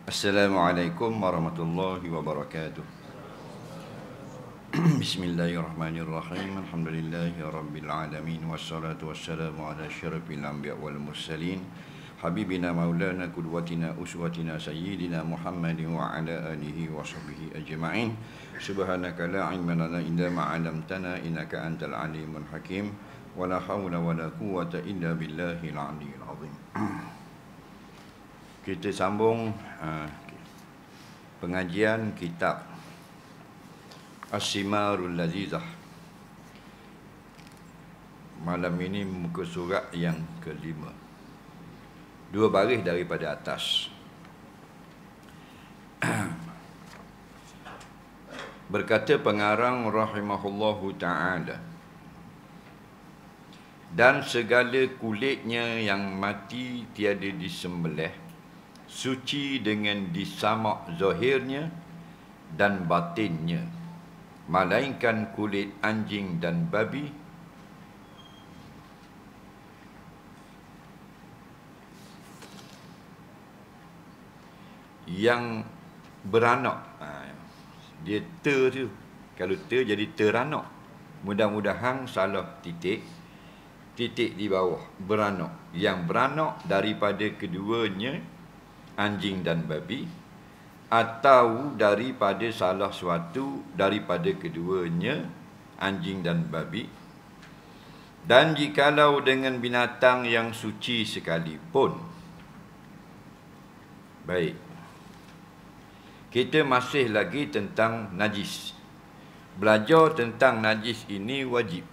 Assalamualaikum warahmatullahi wabarakatuh. Bismillahirrahmanirrahim. Alhamdulillahi rabbil alamin. Wassalatu wassalamu ala asyrafil anbiya wal mursalin. Habibina maulana qudwatina uswatina sayyidina Muhammadin wa ala alihi wa sahbihi ajma'in. Subhanaka la ilma lana illa ma 'allamtana innaka antal alimul hakim. Wala haula wala quwwata illa billahil aliyyil azim. Kita sambung pengajian kitab As-Simarul Lazizah. Malam ini muka surat yang kelima, 2 baris daripada atas. Berkata pengarang rahimahullahu ta'ala, dan segala kulitnya yang mati tiada disembelih, suci dengan disamak zahirnya dan batinnya, melainkan kulit anjing dan babi yang beranak. Dia ter tu, kalau ter jadi teranak. Mudah-mudahan salah titik di bawah, beranak. Yang beranak daripada keduanya, anjing dan babi, atau daripada salah suatu daripada keduanya, anjing dan babi. Dan jikalau dengan binatang yang suci sekalipun. Baik, kita masih lagi tentang najis. Belajar tentang najis ini wajib,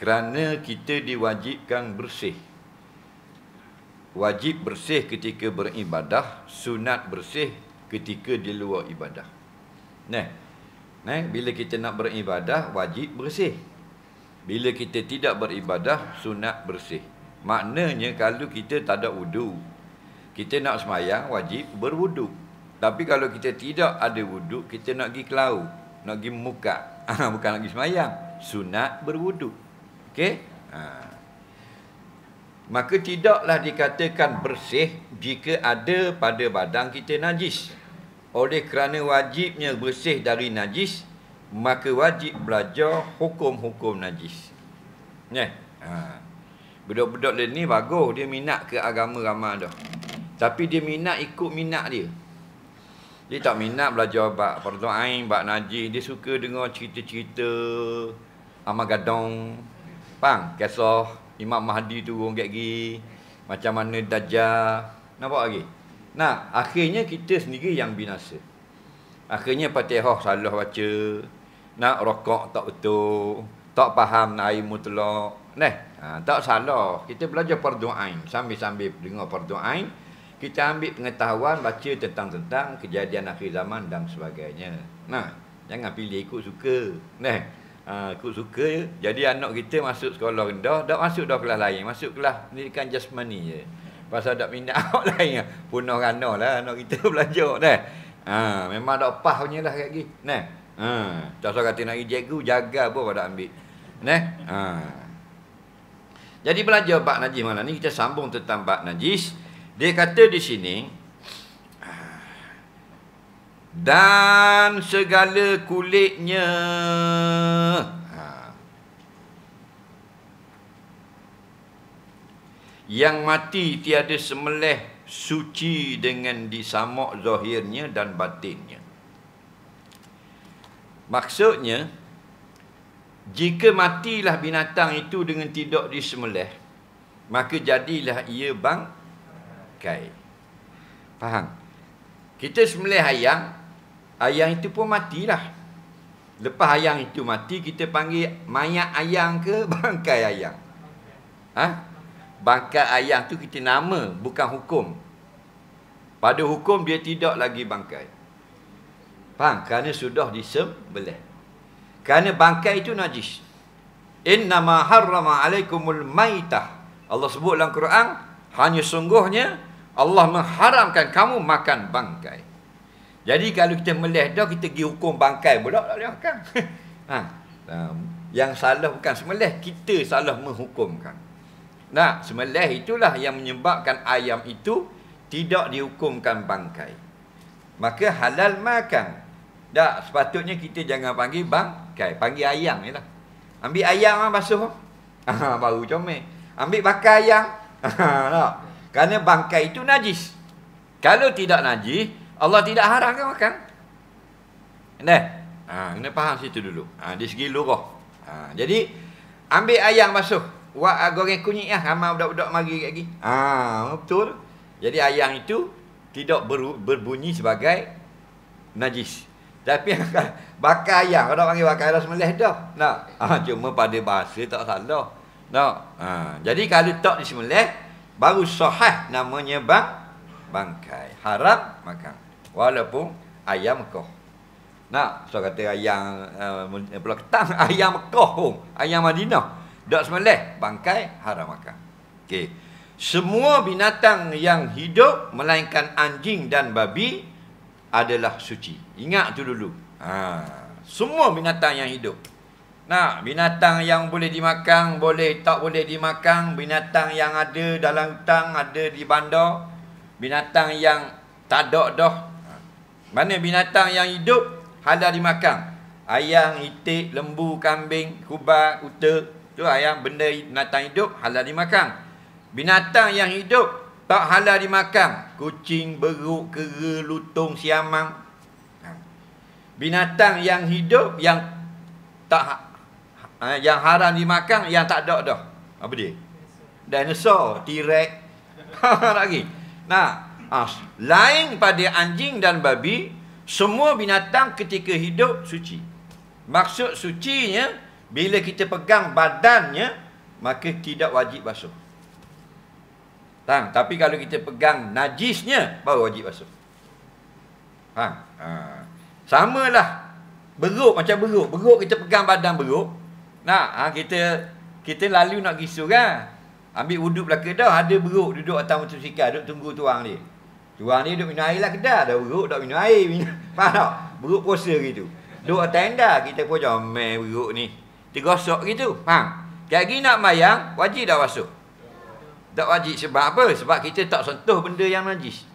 kerana kita diwajibkan bersih. Wajib bersih ketika beribadah, sunat bersih ketika di luar ibadah. Bila kita nak beribadah, wajib bersih. Bila kita tidak beribadah, sunat bersih. Maknanya kalau kita tak ada wudu, kita nak semayang, wajib berwudu. Tapi kalau kita tidak ada wudu, kita nak pergi ke laut, nak pergi muka, bukan nak pergi semayang, sunat berwudu. Okey? Maka tidaklah dikatakan bersih jika ada pada badan kita najis. Oleh kerana wajibnya bersih dari najis, maka wajib belajar hukum-hukum najis. Budak-budak ni bagus, dia minat ke agama ramai dah. Tapi dia minat ikut minat dia. Dia tak minat belajar bab fardu ain, bab najis. Dia suka dengar cerita-cerita Armageddon, kisah Imam Mahdi turun kat gigi, macam mana Dajjal. Nampak lagi? Nah, akhirnya kita sendiri yang binasa. Akhirnya Fatihah salah baca, nak rokok tak betul, tak faham air mutlak. Tak salah. Kita belajar fardu ain, sambil-sambil dengar fardu ain, kita ambil pengetahuan, baca tentang kejadian akhir zaman dan sebagainya. Jangan pilih ikut suka. Ikut suka. Jadi anak kita masuk sekolah rendah, tak masuk dah kelas lain, masuk kelas pendidikan jasmani je. Pasal tak minat awak lain, punah rana lah anak kita belajar. Memang tak pas punya lah kat gini. Tak usah kata nak pergi cikgu, jaga pun pada ambil. Jadi belajar bab najis malam ni, kita sambung tentang bab najis. Dia kata di sini, dan segala kulitnya yang mati tiada sembelih, suci dengan disamak zahirnya dan batinnya. Maksudnya, jika matilah binatang itu dengan tidak disembelih, maka jadilah ia bangkai. Faham? Kita sembelih ayam itu pun matilah. Lepas ayam itu mati, kita panggil mayat ayam ke bangkai ayam? Bangkai ayam tu kita nama, bukan hukum. Pada hukum dia tidak lagi bangkai. Faham? Kerana sudah disembelih. Kerana bangkai itu najis. Innama harrama alaikumul maitah. Allah sebut dalam Quran, hanya sungguhnya Allah mengharamkan kamu makan bangkai. Jadi kalau kita melih dah, kita pergi hukum bangkai pula tak boleh makan. Yang salah bukan sembelih, kita salah menghukumkan. Sembelih itulah yang menyebabkan ayam itu tidak dihukumkan bangkai. Maka halal makan. Tak, sepatutnya kita jangan panggil bangkai, panggil ayam je lah. Ambil ayam basuh. Baru comel. Ambil bakar ayam. Tak. Kerana bangkai itu najis. Kalau tidak najis, Allah tidak haramkan makan. Kena faham situ dulu. Di segi lurah. Jadi ambil ayam basuh. Buat goreng kunyit lah. Ramai budak-budak mari kat lagi. Betul. Jadi ayam itu tidak berbunyi sebagai najis. Tapi bakar ayam, orang panggil bakar ayam sembelih dah. Cuma pada bahasa tak salah. Jadi kalau tak disembelih, baru sahih namanya bangkai. Haram makan. Walaupun ayam Mekah. So kata ayam Pulau Ketam, ayam Mekah pun, ayam Madinah. Tak sembelih, bangkai haram makan. Okey. Semua binatang yang hidup melainkan anjing dan babi adalah suci. Ingat tu dulu. Semua binatang yang hidup. Binatang yang boleh dimakan, boleh tak boleh dimakan, binatang yang ada dalam hutang, ada di bandar, binatang yang tak ada dah. Mana binatang yang hidup halal dimakan? Ayam, itik, lembu, kambing, kubang, unta. Tu ayam, benda binatang hidup halal dimakan. Binatang yang hidup tak halal dimakan. Kucing, beruk, kera, lutung, siamang. Binatang yang hidup yang tak yang haram dimakan, yang tak ada dah. Apa dia? Dinosaur, T-Rex. Lagi. Lain pada anjing dan babi, semua binatang ketika hidup suci. Maksud sucinya, bila kita pegang badannya, maka tidak wajib basuh. Tapi kalau kita pegang najisnya, baru wajib basuh. Samalah beruk, macam beruk. Beruk kita pegang badan beruk. Kita lalu nak gisu kan. Ambil wuduk belakang dah, ada beruk duduk atas motosikal, duduk tunggu tuang dia. Tuang dia duduk minum air lah kedah. Dah beruk, dah minum air. Faham tak? Beruk puasa gitu. Duduk atas tenda, kita pun comel beruk ni. Tergosok gitu. Faham? Kayak gini nak mayang, wajib dah basuh. Tak wajib sebab apa? Sebab kita tak sentuh benda yang najis.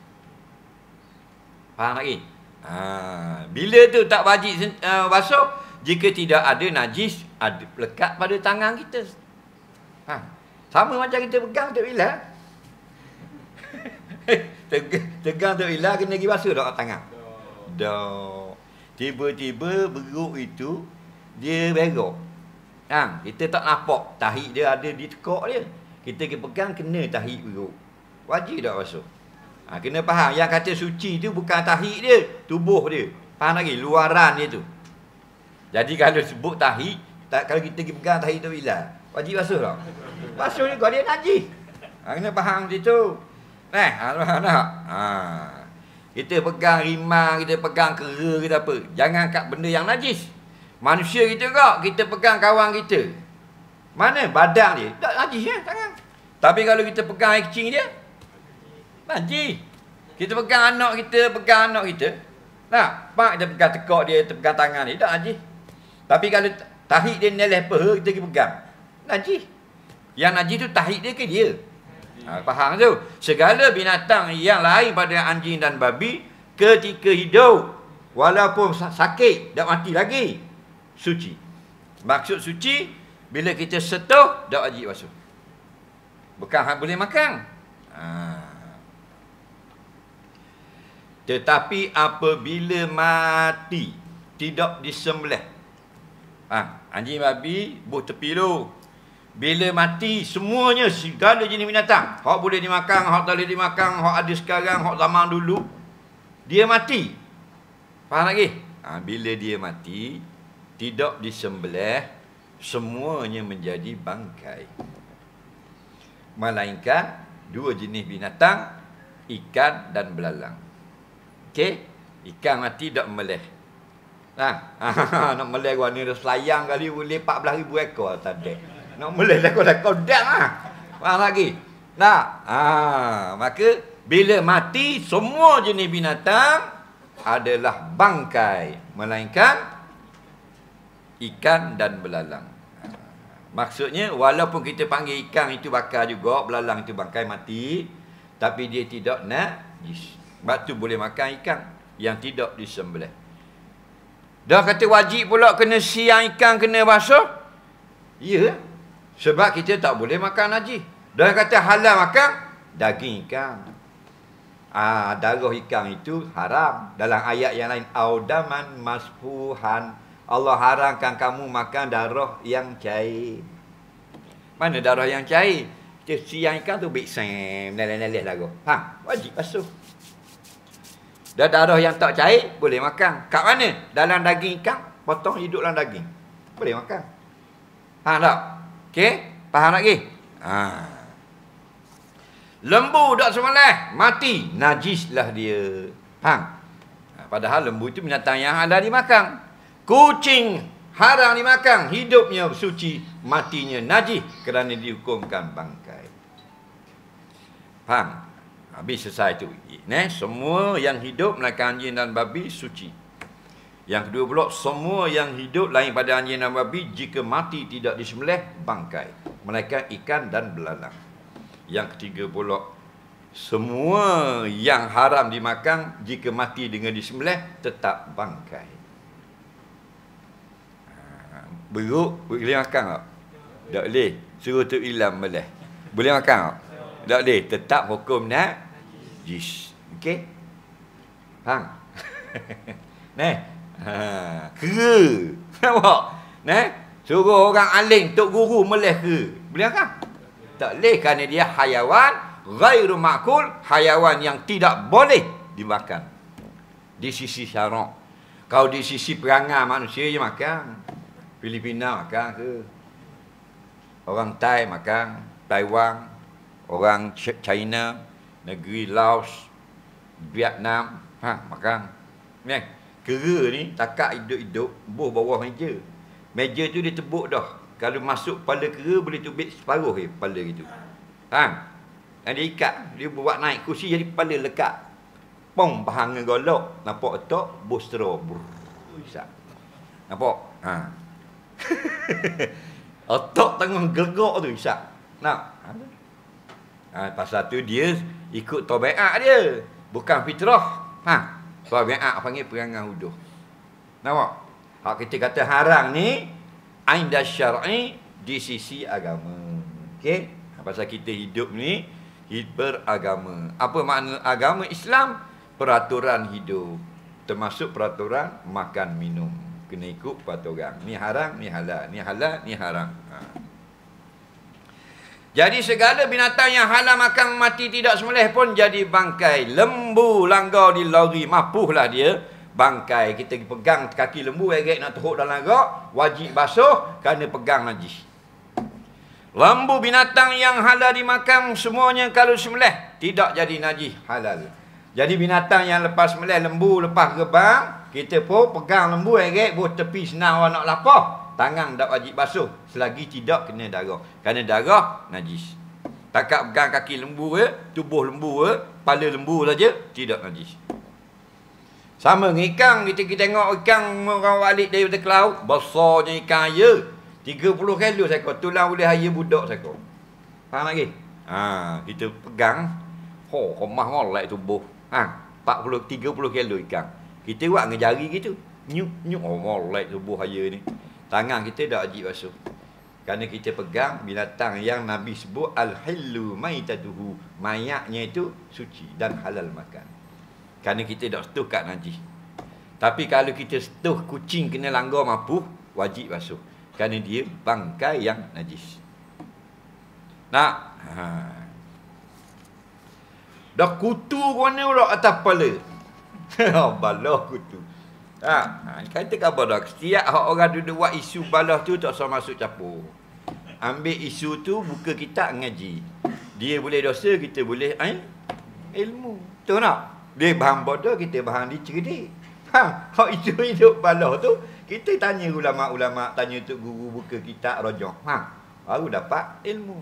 Faham lagi? Bila tu tak wajib basuh, jika tidak ada najis lekat pada tangan kita. Sama macam kita pegang Tok Bila. Tegang Tok Bila, kena pergi basuh tak tangan? Dah. Tiba-tiba beruk itu dia berok. Kita tak nampak tahi dia ada di tekak dia. Kita pegang, kena tahi beruk. Wajib tak basuh. Kena faham, yang kata suci tu bukan tahi dia, tubuh dia. Faham lagi? Luaran dia tu. Jadi kalau sebut tahi, kalau kita pergi pegang tahi tu bila, wajib basuh tak? Basuh ni kau dia najis. Kena faham situ. Kita pegang rimang, kita pegang kera, kita apa. Jangan kat benda yang najis. Manusia kita kok, kita pegang kawan kita. Mana badan dia? Tak najis ya, tangan. Tapi kalau kita pegang air kecing dia, najis. Kita pegang anak kita, Pak, kita pegang tekak dia, kita pegang tangan dia, tak najis. Tapi kalau tahi dia neleh peha, kita pergi pegang, najis. Yang najis tu tahi dia ke dia? Faham tu? Segala binatang yang lain pada anjing dan babi, ketika hidup, walaupun sakit, tak mati lagi, suci. Maksud suci, bila kita sentuh, tak wajib basuh. Bukan hak boleh makan. Tetapi apabila mati, tidak disembelih. Anjing babi, buh tepi dulu. Bila mati, semuanya, segala jenis binatang. Hak boleh dimakan, hak tak boleh dimakan, hak ada sekarang, hak zaman dulu. Dia mati. Faham lagi? Bila dia mati, tidak disembelih, semuanya menjadi bangkai. Melainkan dua jenis binatang, ikan dan belalang. Okey? Ikan mati tak meleleh. Nak meleleh warna dah selayang kali boleh 14,000 ekor atas dek. Nak meleleh lekor-lekor dak Faham lagi? Maka bila mati, semua jenis binatang adalah bangkai, melainkan ikan dan belalang. Maksudnya, walaupun kita panggil ikan itu bakar juga, belalang itu bangkai mati, tapi dia tidak najis. Sebab tu boleh makan ikan yang tidak disembelih. Dah kata wajib pula kena siang ikan kena basuh. Ya. Sebab kita tak boleh makan najis. Dah kata halal makan daging ikan. Darah ikan itu haram. Dalam ayat yang lain, audaman masfuhan, Allah haramkan kamu makan darah yang cair. Mana darah yang cair? Kita siang ikan tu biksem, neleh-neleh darah. Wajib basuh. Dan darah yang tak cair boleh makan. Kat mana? Dalam daging ikan, potong hidup dalam daging. Boleh makan. Faham tak? Okey? Faham lagi? Lembu tak sembelih, mati, najislah dia. Faham? Padahal lembu itu binatang yang halal dimakan. Kucing haram dimakan, hidupnya suci, matinya najis kerana dihukumkan bangkai. Faham? Habis selesai tu. Semua yang hidup melainkan anjing dan babi suci. Yang kedua pula, semua yang hidup lain pada anjing dan babi jika mati tidak disembelih, bangkai, melainkan ikan dan belalang. Yang ketiga pula, semua yang haram dimakan jika mati dengan disembelih tetap bangkai. Beruk boleh makan tak? Tak boleh. Suruh tu ilam boleh. Boleh makan tak? Tak boleh. Tetap hukum najis. Okey? Faham? Kera. Nampak? Suruh orang alim, tok guru melih kera. Boleh makan? Tak boleh kerana dia hayawan ghairu ma'kul, hayawan yang tidak boleh dimakan di sisi syarak. Kalau di sisi perangai manusia je makan. Filipina makan ke? Orang Thai makan, Taiwan, orang China, negeri Laos, Vietnam, makan. Kera ni takak hidup-hidup buh bawah meja. Meja tu dia tebuk dah. Kalau masuk kepala kera boleh tubik separuh kepala gitu. Dan dia ikat, dia buat naik kursi jadi kepala lekat. Pong bahang golok, nampak otak bostro. Nampak? Otak tengah gelegak tu isap. Pasal tu dia ikut tabiat dia, bukan fitrah. Tabiat panggil perangai huduh. Nampak? Hak kita kata haram ni inda syar'i di sisi agama. Okey? Pasal kita hidup ni beragama. Apa makna agama Islam? Peraturan hidup. Termasuk peraturan makan minum. Kena ikut peraturan. Ni haram, ni halal. Ni halal, ni haram. Jadi segala binatang yang halal makan mati tidak sembelih pun jadi bangkai. Lembu langgar di lori, mapuhlah dia. Bangkai, kita pegang kaki lembu nak teruk dalam gak, wajib basuh kerana pegang najis. Lembu binatang yang halal dimakan semuanya kalau sembelih tidak jadi najis halal. Jadi binatang yang lepas sembelih, lembu lepas gebang, kita pun pegang lembu buat tepi senang orang nak lapar, tangan tak wajib basuh selagi tidak kena darah. Kerana darah najis. Takak pegang kaki lembu tubuh lembu kepala lembu saja tidak najis. Sama dengan ikan, kita tengok ikan orang balik daripada ke laut, besarnya ikan air, 30 kilo sekor, tulang boleh air budak sekor. Faham lagi? Kita pegang, komah molek tubuh. 30 kilo ikan. Kita buat dengan jari gitu. Nyuk, molek tubuh air ni. Tangan kita dah wajib basuh. Kerana kita pegang binatang yang Nabi sebut al-hillu maitatuhu, mayatnya itu suci dan halal makan. Kerana kita dah setuh kat najis. Tapi kalau kita setuh kucing kena langgar mapuh, wajib basuh. Kerana dia bangkai yang najis. Dah kutu mana pula atas kepala. Balah kutu. Kata khabar dah. Setiap orang duduk buat isu balah tu tak usah masuk campur. Ambil isu tu, buka kitab ngaji. Dia boleh dosa, kita boleh ilmu. Betul tak? Dia bahan bodoh, kita bahan dia cerdik. Hak itu hidup balah tu, kita tanya ulama'-ulama', tanya tok guru, buka kitab rajah. Baru dapat ilmu.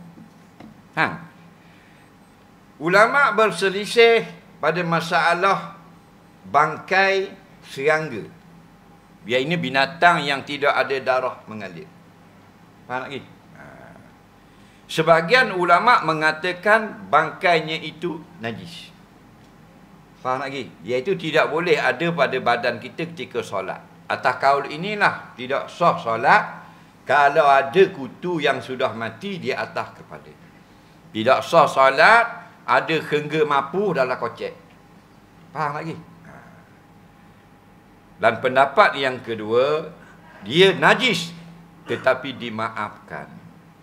Ulama' berselisih pada masalah bangkai serangga. Biar ini binatang yang tidak ada darah mengalir. Faham lagi? Sebagian ulama mengatakan bangkainya itu najis. Faham lagi? Iaitu tidak boleh ada pada badan kita ketika solat. Atas kaul inilah tidak sah solat kalau ada kutu yang sudah mati di atas kepala. Tidak sah solat ada hengga mapu dalam kocek. Faham lagi? Dan pendapat yang kedua, dia najis tetapi dimaafkan.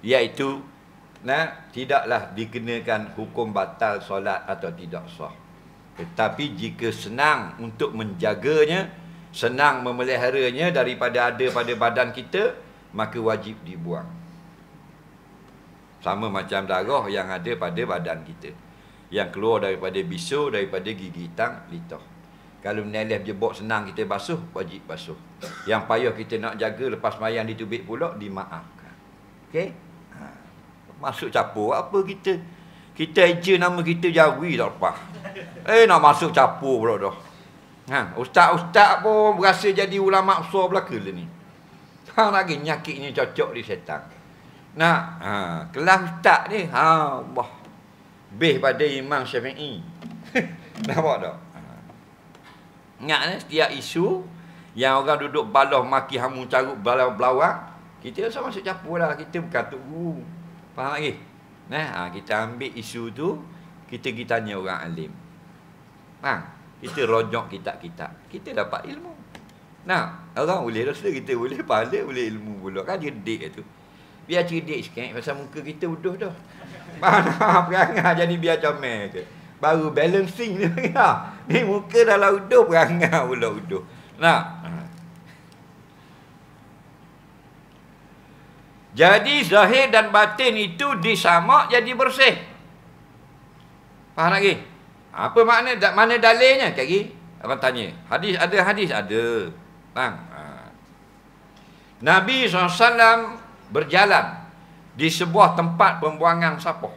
Iaitu tidaklah dikenakan hukum batal solat atau tidak sah. Tetapi jika senang untuk menjaganya, senang memeliharanya daripada ada pada badan kita, maka wajib dibuang. Sama macam darah yang ada pada badan kita, yang keluar daripada bisul, daripada gigi tang, litah. Kalau meneleh jebok senang kita basuh, wajib basuh. Yang payah kita nak jaga lepas mayang ditubik pula, dimaafkan. Okey? Masuk capur apa kita? Kita eja nama kita Jawi tak lepas. Nak masuk capur pula dah. Ustaz-ustaz pun berasa jadi ulama besar belaka lah ni. Lagi nyakitnya cocok di setan. Kelas ustaz ni, Allah. Beh pada Imam Syafi'i. Nampak tak? Ingat setiap isu yang orang duduk balah maki hamu carut belawak, kita rasa masuk capur lah. Kita bukan tok guru. Faham lagi? Kita ambil isu tu, kita pergi tanya orang alim. Kita rojok kitab-kitab, kita dapat ilmu. Orang boleh rasa kita boleh pahala, boleh ilmu pula. Kan cerdik tu. Biar cerdik sikit, pasal muka kita uduh dah. Mana perangai jadi biar comel ke. Baru balancing ni. Ni muka dalam uduh, perangai pula uduh. Jadi zahir dan batin itu disamak jadi bersih. Faham lagi? Apa makna? Mana dalilnya? Kak Gi? Abang tanya. Hadis ada, hadis ada. Nabi SAW berjalan di sebuah tempat pembuangan sampah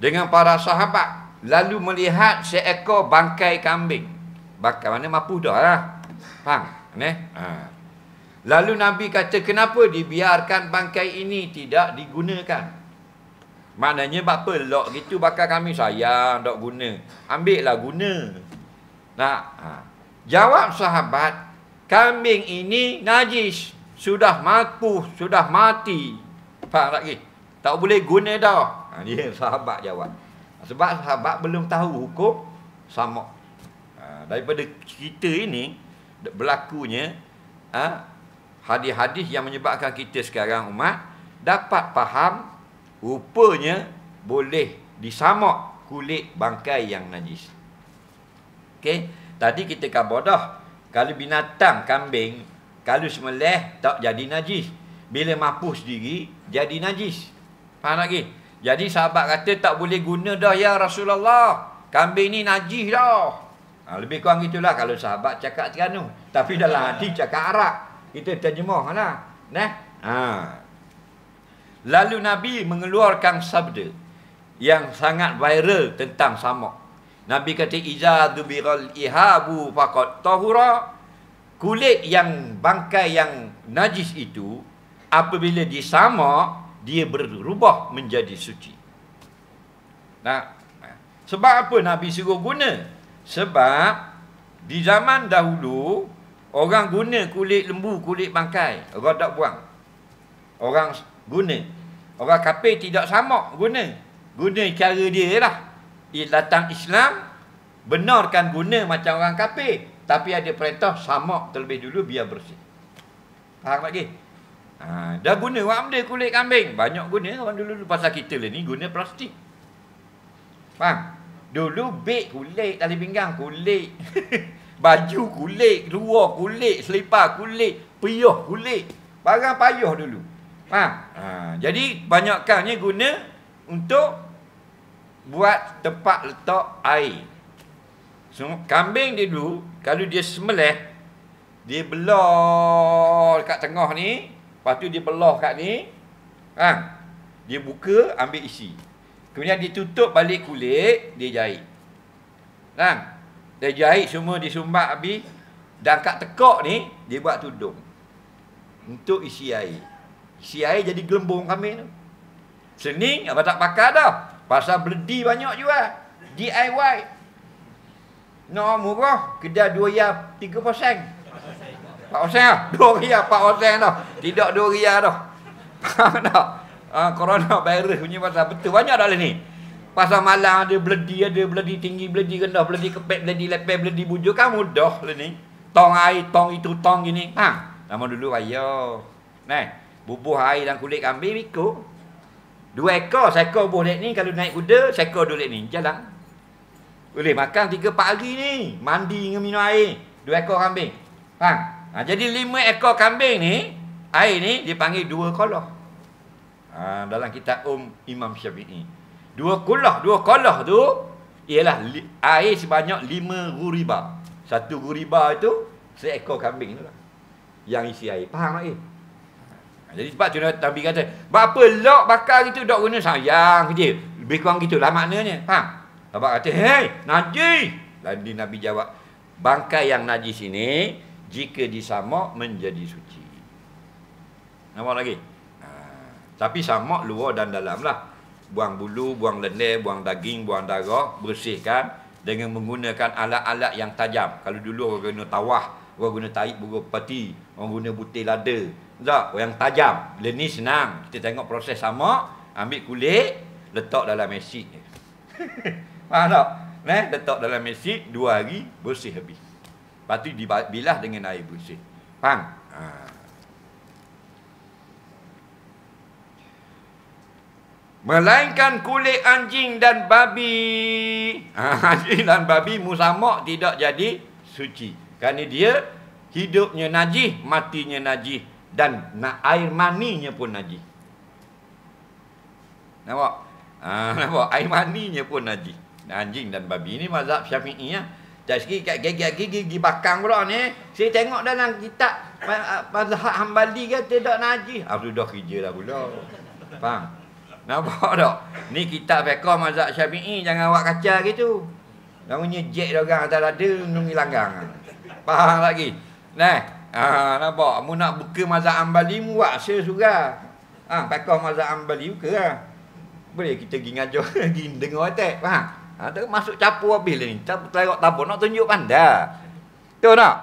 dengan para sahabat, lalu melihat seekor bangkai kambing. Bangkai mana mapu dah lah. Faham? Lalu Nabi kata, kenapa dibiarkan bangkai ini tidak digunakan? Maknanya apa? Lok gitu bakal kami sayang, tak guna. Ambil lah guna. Jawab sahabat, kambing ini najis. Sudah makuh, sudah mati. Faham lagi? Tak boleh guna dah. Dia sahabat jawab. Sebab sahabat belum tahu hukum samak. Daripada cerita ini, berlakunya hadis-hadis yang menyebabkan kita sekarang umat dapat faham rupanya boleh disamak kulit bangkai yang najis. Okey, tadi kita khabar dah. Kalau binatang kambing, kalau sembelih tak jadi najis. Bila mampus sendiri jadi najis. Faham lagi? Jadi sahabat kata tak boleh guna dah ya Rasulullah. Kambing ni najis dah. Lebih kurang gitulah kalau sahabat cakap Terengganu. Tapi dalam hati cakap Arab. Kita terjemah lah. Lalu Nabi mengeluarkan sabda yang sangat viral tentang samak. Nabi kata, iza dubiral ihabu faqad tahura. Kulit yang bangkai yang najis itu, apabila disamak, dia berubah menjadi suci. Sebab apa Nabi suruh guna? Sebab di zaman dahulu orang guna kulit lembu, kulit bangkai. Orang tak buang. Orang guna. Orang kafir tidak samak guna. Guna cara dia lah. Datang Islam, benarkan guna macam orang kafir. Tapi ada perintah samak terlebih dulu biar bersih. Faham lagi? Dah guna orang benda kulit kambing. Banyak guna orang dulu. Pasal kita lah ni guna plastik. Faham? Dulu beg kulit, tali pinggang kulit. Baju kulit, luar kulit, selipar kulit, piyah kulit. Barang payah dulu. Faham? Jadi banyakkannya guna untuk buat tempat letak air. So, kambing dia dulu, kalau dia sembelih, dia belah kat tengah ni, lepas tu dia belah kat ni, dia buka, ambil isi. Kemudian dia tutup balik kulit, dia jahit. Dia jahit semua, disumbat habis. Dan kat tekak ni, dia buat tudung untuk isi air. Isi air jadi gelembung kambing tu. Sening abang tak pakar dah. Pasal beledi banyak jual. DIY. No murah, kedai 2 riyal 3%. 4% lah. 2 riyal 4% dah. Tidak 2 riyal dah. Faham tak? Coronavirus punya pasal betul banyak dah lah ni. Pasal malang ada beledi tinggi, beledi rendah, beledi kepek, beledi lepek, beledi bujur kan mudah lah ni. Tong air, tong itu, tong gini. Lama dulu raya. Nah, bubuh air dan kulit kambing ikut. 2 ekor, seekor boleh ni kalau naik kuda, seekor boleh ni jalan. Boleh makan 3-4 hari ni. Mandi dengan minum air. 2 ekor kambing. Faham? Jadi 5 ekor kambing ni, air ni dipanggil 2 kolah. Dalam kitab Imam Syafi'i. 2 kolah tu ialah air sebanyak 5 guriba. 1 guriba itu seekor kambing tu lah. Yang isi air. Faham tak? Jadi sebab tu Nabi kata, berapa lok bakar gitu dok guna sayang je. Lebih kurang gitulah maknanya. Faham? Abang kata, hei, najis. Lalu Nabi jawab, bangkai yang najis ini, jika disamak menjadi suci. Nampak lagi? Tapi samak luar dan dalam lah. Buang bulu, buang lendir, buang daging, buang darah, bersihkan dengan menggunakan alat-alat yang tajam. Kalau dulu orang guna tawah, orang guna tarik burung peti, orang guna butir lada. Tak, yang tajam. Bila ni senang. Kita tengok proses samak, ambil kulit, letak dalam mesin. Faham tak? Letak dalam mesin 2 hari bersih habis. Lepas tu dibilah dengan air bersih. Faham? Melainkan kulit anjing dan babi. Anjing dan babi musamak tidak jadi suci. Kerana dia hidupnya najis, matinya najis, dan air maninya pun najis. Nampak? Nampak? Air maninya pun najis. Anjing dan babi ni mazhab Syafi'i ya. Tak sikit kat gigi bakang pula ni. Saya tengok dalam kitab mazhab Hambali kata tak najis. Sudah kerja dah pula. Faham? Nampak tak? Ni kitab fiqh mazhab Syafi'i, jangan awak kacau gitu. Namanya jet orang atas ada nungi langgang. Faham lagi? Nampak? Mu nak buka mazhab Hambali mu buat sesurah. Fiqh mazhab Hambali buka lah. Boleh kita pergi ngajar, pergi dengar attack. Faham? Tak masuk capur habis lah ni. Tengok tabur nak tunjuk pandai. Tahu tak?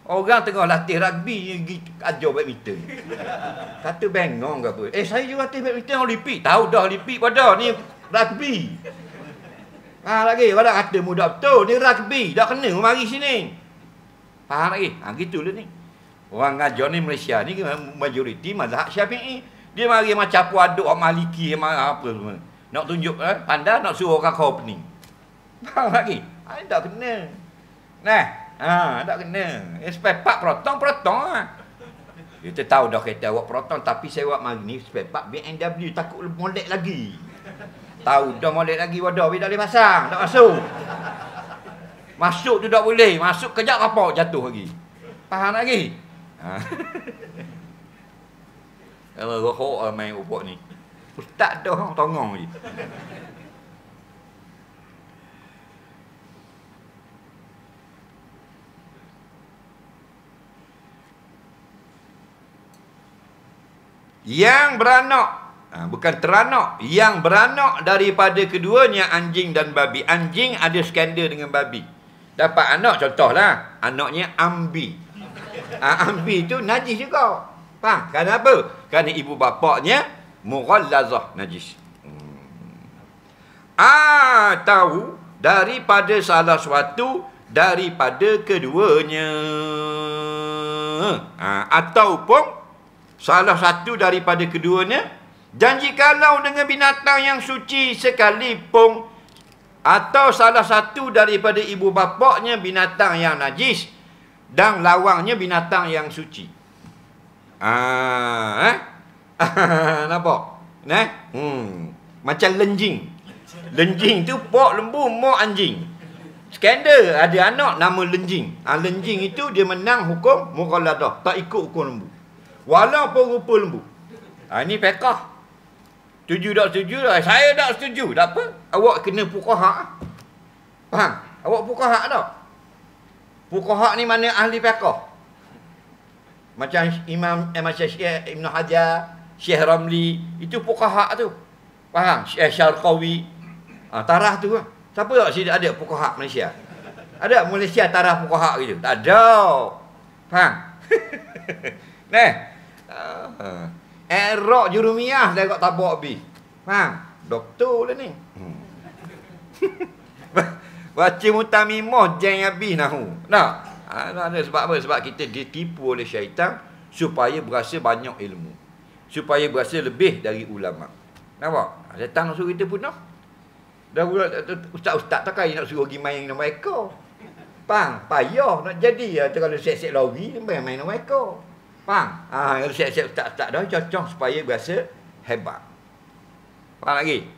Orang tengah latih rugby pergi ajar badminton. Kata bengong ke apa? Saya juga latih badminton Olimpik. Tahu dah Olimpik pada ni rugby. Lagi pada kata mudah betul ni rugby. Dah kena mari sini. Faham lagi? Gitulah ni. Orang ngajar ni Malaysia ni majoriti mazhab Syafi'i. Dia mari macam apa aduk orang Maliki apa semua. Nak tunjuk pandai nak suruh orang kau pening. Faham lagi? Tak kena. Tak kena. Spare part protong lah. Kita tahu dah kereta awak protong, tapi saya awak mari ni spare part BMW takut molek lagi. Tahu dah molek lagi wadah, tak boleh pasang, tak masuk. Masuk tu tak boleh, masuk kejap kapal jatuh lagi. Faham lagi? Kalau rohok main upok ni. Ustaz dah tongong je. Yang beranak, bukan teranak, yang beranak daripada keduanya anjing dan babi. Anjing ada skandal dengan babi. Dapat anak, contohlah anaknya ambi. Ambi tu najis juga. Faham? Kenapa? Kerana ibu bapaknya mughallazah, najis. Tahu daripada salah suatu daripada keduanya. Ataupun salah satu daripada keduanya. Dan jikalau dengan binatang yang suci sekalipun, atau salah satu daripada ibu bapaknya binatang yang najis, dan lawangnya binatang yang suci. Nampak? Macam lenjing. Lenjing tu pok lembu, mak anjing. Skandal ada anak nama lenjing. Lenjing itu dia menang hukum mughalladah, tak ikut hukum lembu. Walaupun rupa lembu. Ini fiqh. Setuju tak setuju? Saya tak setuju. Tak apa? Awak kena fuqaha. Faham? Awak fuqaha tak? Fuqaha ni mana ahli fiqh? Macam Imam Syekh Ibn Hajar, Syekh Ramli, itu fuqaha tu. Faham? Syekh Syarqawi. Tarah tu lah. Siapa tak sini ada fuqaha Malaysia? Ada Malaysia tarah fuqaha gitu? Tak ada. Faham? Nah. Erok jurumiyah dah kat tabak habis. Faham? Doktor lah ni. Baca mutamimah jeng habis nahu. Nah. Sebab apa? Sebab kita ditipu oleh syaitan supaya berasa banyak ilmu. Supaya berasa lebih dari ulama. Nampak? Syaitan nak suruh kita punah. Dah ustaz-ustaz takkan nak suruh pergi main nama ekor. Faham? Payah nak jadi. Kalau set-set lori, main nama ekor. Faham? Kalau set-set ustaz-ustaz dah cocok supaya berasa hebat. Faham lagi?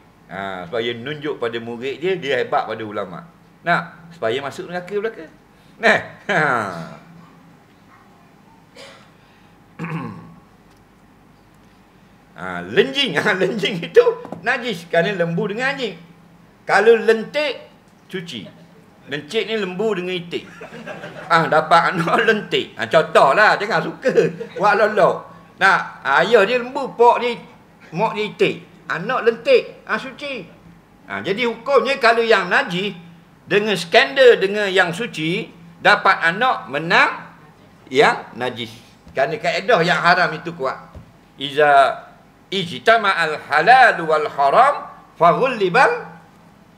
Supaya nunjuk pada murid dia hebat pada ulama. Nah, supaya masuk neraka belaka. Nah. Lenjing. Lenjing itu najis kerana lembu dengan anjing. Kalau lentik, cuci. Lencik ni lembu dengan itik. Dapat anak lentik. Contohlah, jangan suka. Buat lolok. Nah, ayah dia lembu, pok dia, mak dia itik. Anak lentik, suci. Jadi hukumnya kalau yang najis dengan skandal dengan yang suci, dapat anak menang yang najis. Kerana kaedah yang haram itu kuat. Iza ijtama'al halal wal haram faghullibal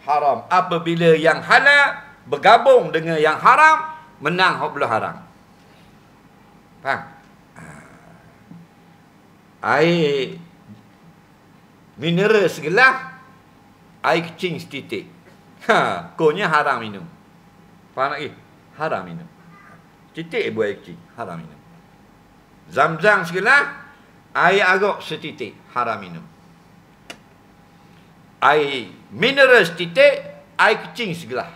haram. Apabila yang halal bergabung dengan yang haram, menang hak belah haram. Faham? Air mineral segelas, air kecing setitik. Konya haram minum. Faham lagi? Haram minum. Titik buat air kecing, haram minum. Zam-zam segelas, air arak setitik, haram minum. Air mineral setitik, air kecing segelas.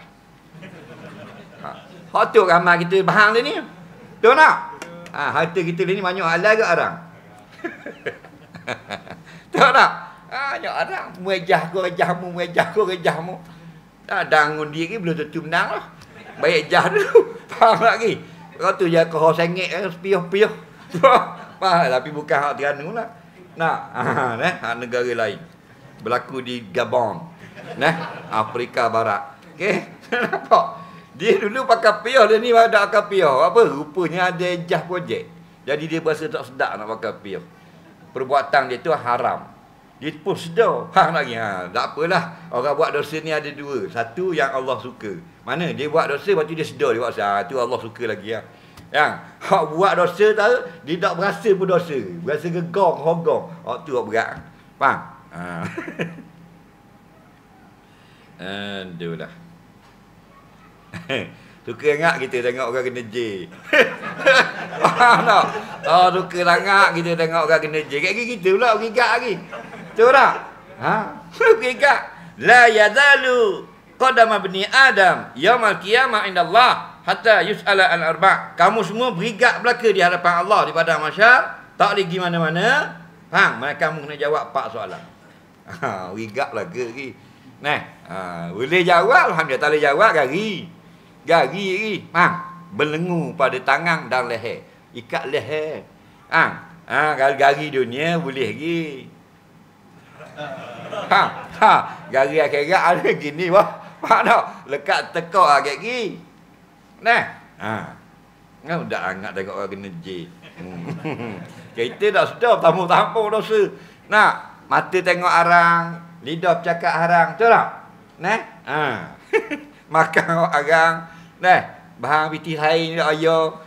Hak tu ramai kita bahang dia ni. Tahu tak? Harta kita ni banyak halal ke haram? Tahu tak? Banyak haram. Muejah ko rejahmu, muejah ko rejahmu. Dangun diri belum tentu menang lah. Baik jah dulu. Faham lagi? Kau tu je kau sengit piuh-piuh. Faham, tapi bukan hak Terengganu lah. Hak negara lain. Berlaku di Gabon. Afrika Barat. Okey. Nampak? Dia dulu pakai piuh, dia ni ada pakai piuh. Apa? Rupanya ada ejah projek. Jadi dia berasa tak sedap nak pakai piuh. Perbuatan dia tu haram. Dia pun sedar. Faham lagi? Tak apalah. Orang buat dosa ni ada dua. Satu yang Allah suka. Mana? Dia buat dosa, lepas tu dia sedar. Dia buat dosa. Tu Allah suka lagi. Yang hak buat dosa tahu, dia tak berasa pun dosa. Berasa gegong, hogong. Tu hak berat. Faham? Aduh lah. Suka sangat kita tengok orang kena J. Faham tak? Suka sangat kita tengok orang kena J. Kayak kita pula berikat lagi. Betul tak? Berikat. La yazalu qadama bani Adam yaumal qiyamah indallah hatta yus'ala an arba'. Kamu semua berikat belaka di hadapan Allah di padang mahsyar, tak boleh pergi mana-mana. Faham? Kamu kena jawab 4 soalan. Berikat belaka lagi. Boleh jawab, alhamdulillah. Tak boleh jawab, gari. Gari. Belenggu pada tangan dan leher. Ikat leher. Gari dunia boleh lagi. Gari akhirat ada gini wah. Faham tak? Lekat tekak agak lagi. Kau dah angat tengok orang kena J. Kita dah sedap tamu-tamu dosa. Mata tengok arang, lidah bercakap harang, betul tak? Makan arang, bahan piti hai ni ayam.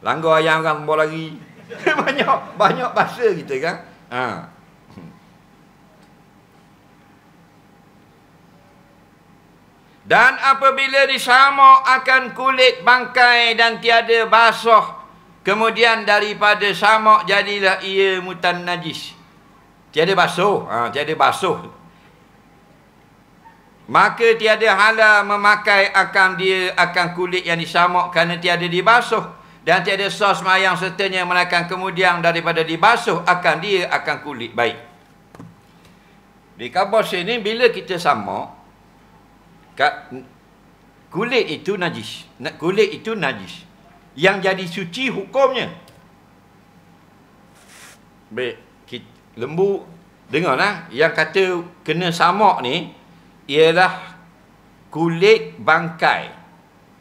Langgar ayam orang bawa lari. banyak bahasa kita kan. Dan apabila disamak akan kulit bangkai dan tiada basuh, kemudian daripada samak jadilah ia mutan najis. Tiada basuh, tiada basuh. Maka tiada halal memakai akan kulit yang disamak kerana tiada dibasuh, dan tiada sah sembahyang sertanya melainkan kemudian daripada dibasuh akan kulit. Baik. Di kabar sini bila kita samak, kulit itu najis. Kulit itu najis. Yang jadi suci hukumnya. Baik, lembu dengarlah, yang kata kena samak ni ialah kulit bangkai.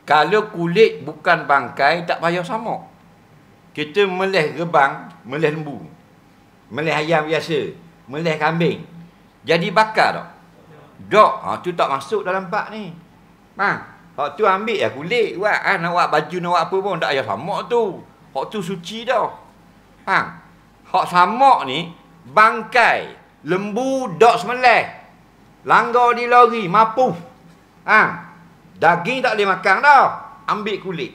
Kalau kulit bukan bangkai tak payah samak. Kita melih rebang, melih lembu, melih ayam biasa, melih kambing, jadi bakar tak? Dok, tu tak masuk dalam bab ni. Bang, hak tu ambil ya kulit buat, nak buat baju, nak buat apa pun tak payah samak tu. Hak tu suci dah. Bang, hak samak ni bangkai lembu dok semelih. Langgar di lori, mapuh. Daging tak boleh makan dah. Ambil kulit.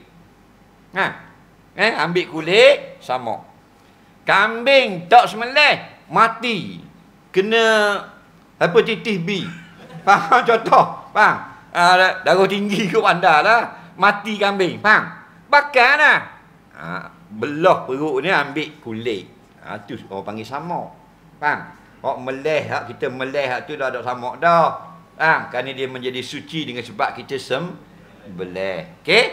Ambil kulit, samak. Kambing tak semelih, mati. Kena hepatitis B. Faham contoh? Faham? Darah tinggi ke bandar lah. Mati kambing. Faham? Bakar lah. Belah perut ni ambil kulit. Tu orang panggil samak. Faham? Orang meleh, kita meleh tu dah ada samak dah. Kerana dia menjadi suci dengan sebab kita sembelih. Okey?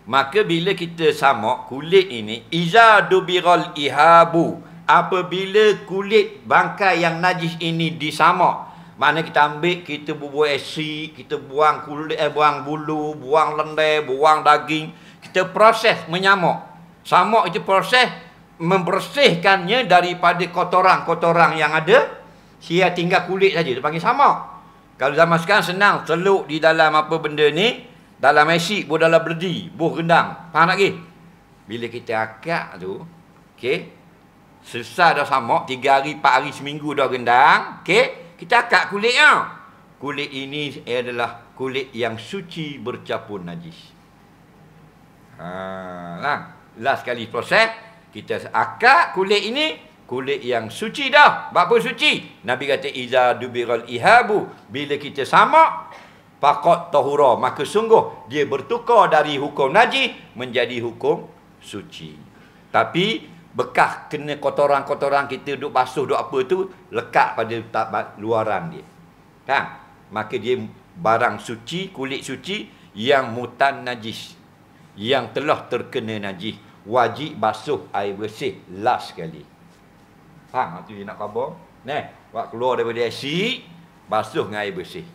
Maka bila kita samak kulit ini, iza dubiral ihabu, apabila kulit bangkai yang najis ini disamak, makna kita ambil, kita bubuh asid, kita buang kulit, buang bulu, buang lendir, buang daging, kita proses menyamak. Samak itu proses membersihkannya daripada kotoran-kotoran yang ada. Sia tinggal kulit saja, dia panggil samak. Kalau zaman sekarang senang, celup di dalam apa benda ni, dalam asid, buh dalam berdi, buh rendang. Faham tak lagi? Bila kita akak tu, okey, selesai dah samak, 3 hari, 4 hari, seminggu dah rendang, okey, kita akak kulitnya. Kulit ini adalah kulit yang suci bercampur najis. Last sekali proses, kita akak kulit ini, kulit yang suci dah. Apa suci? Nabi kata iza dubiral ihabu, bila kita samak faqat tahura, maka sungguh dia bertukar dari hukum najis menjadi hukum suci. Tapi bekas kena kotoran-kotoran kita duk basuh duk apa tu lekat pada luaran dia. Kan? Maka dia barang suci, kulit suci yang mutan najis, yang telah terkena najis, wajib basuh air bersih last sekali. Faham? Tu dia nak khabar. Buat keluar daripada asid, basuh dengan air bersih.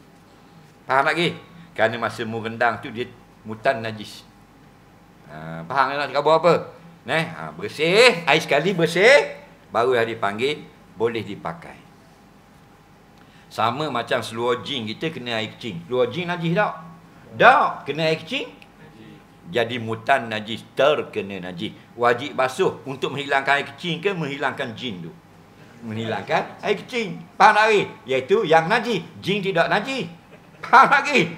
Faham lagi? Kerana masa mu rendang tu dia mutan najis. Faham nak khabar apa? Bersih, air sekali bersih, baru dia dipanggil boleh dipakai. Sama macam seluar jin kita kena air kecing. Seluar jin najis tak? Tak, kena air kecing jadi mutan najis, terkena najis. Wajib basuh untuk menghilangkan air kecing ke menghilangkan jin tu? Menghilangkan air kecing. Faham tak lagi? Iaitu yang najis, jin tidak najis. Faham lagi?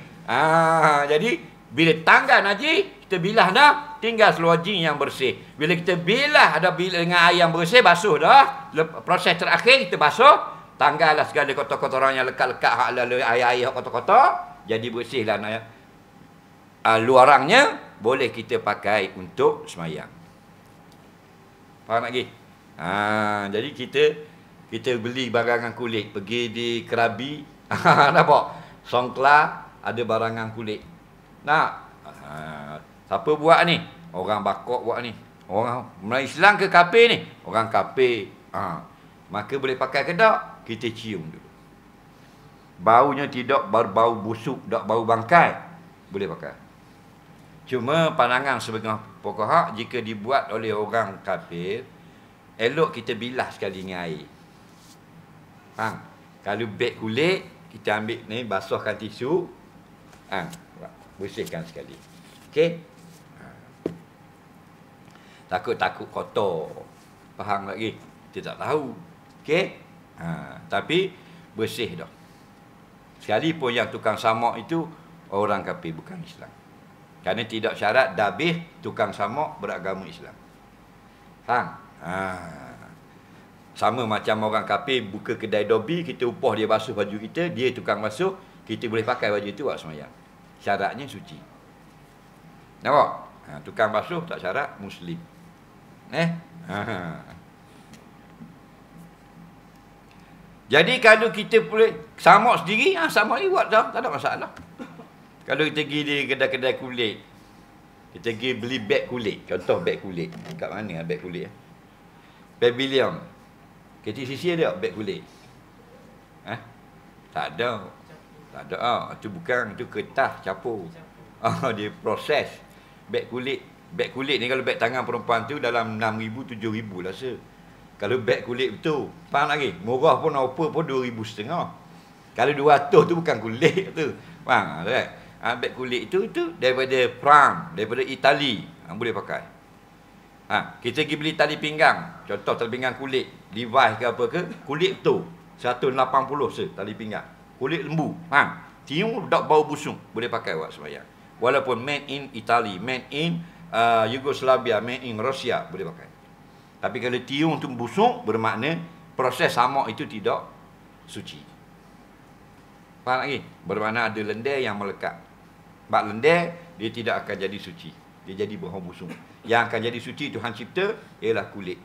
Jadi bila tanggal najis, kita bilah dah, tinggal seluar jin yang bersih. Bila kita bilah ada dengan air yang bersih, basuh dah. Proses terakhir kita basuh, tanggallah segala kotor-kotoran yang lekat-lekat hak lalu air-air kotor-kotor, jadi bersihlah luarannya, boleh kita pakai untuk semayang. Faham lagi? Jadi kita beli barangan kulit, pergi di Kerabi, nampak? Songkla ada barangan kulit. Siapa buat ni? Orang Bakok buat ni. Orang Islam ke kafir ni? Orang kafir. Maka boleh pakai ke tak? Kita cium dulu. Baunya tidak berbau busuk, tak bau bangkai, boleh pakai. Cuma pandangan sebagian fuqaha, jika dibuat oleh orang kafir, elok kita bilah sekali dengan air. Kalau beg kulit, kita ambil ni, basuhkan tisu, bersihkan sekali. Okey? Takut-takut kotor. Faham lagi? Kita tak tahu. Okey? Tapi bersih dah. Sekalipun yang tukang samak itu orang kafir, bukan Islam. Kerana tidak syarat dabih tukang samak beragama Islam. Faham? Sama macam orang kafir buka kedai dobi, kita upah dia basuh baju kita, dia tukang basuh, kita boleh pakai baju itu buat sembahyang. Syaratnya suci. Nampak? Tukang basuh tak syarat Muslim. Jadi kalau kita boleh samak sendiri, samak ni buat dah, tak ada masalah. Kalau kita pergi di kedai-kedai kulit, Kita pergi beli beg kulit. Contoh beg kulit. Kat mana beg kulit? Pavilion. KTCC ada beg kulit? Tak ada. Tak ada. Itu bukan. Itu kertas capur. Dia proses. Beg kulit. Beg kulit ni kalau beg tangan perempuan tu dalam 6,000, 7,000 lah rasa. Kalau beg kulit betul. Faham lagi? Murah pun apa pun 2,500. Kalau 200 tu bukan kulit tu. Faham tak? Beg kulit itu daripada France, daripada Itali. Boleh pakai. Kita pergi beli tali pinggang. Contoh tali pinggang kulit. Levi's ke apa ke. Kulit tu 180 tali pinggang. Kulit lembu. Tiung tak bau busung. Boleh pakai buat sembahyang. Walaupun made in Italy, made in Yugoslavia, made in Russia, boleh pakai. Tapi kalau tiung tu busuk, bermakna proses samak itu tidak suci. Faham lagi? Bermakna ada lendir yang melekat. Sebab lendir, dia tidak akan jadi suci. Dia jadi berhang busung. Yang akan jadi suci Tuhan cipta ialah kulit.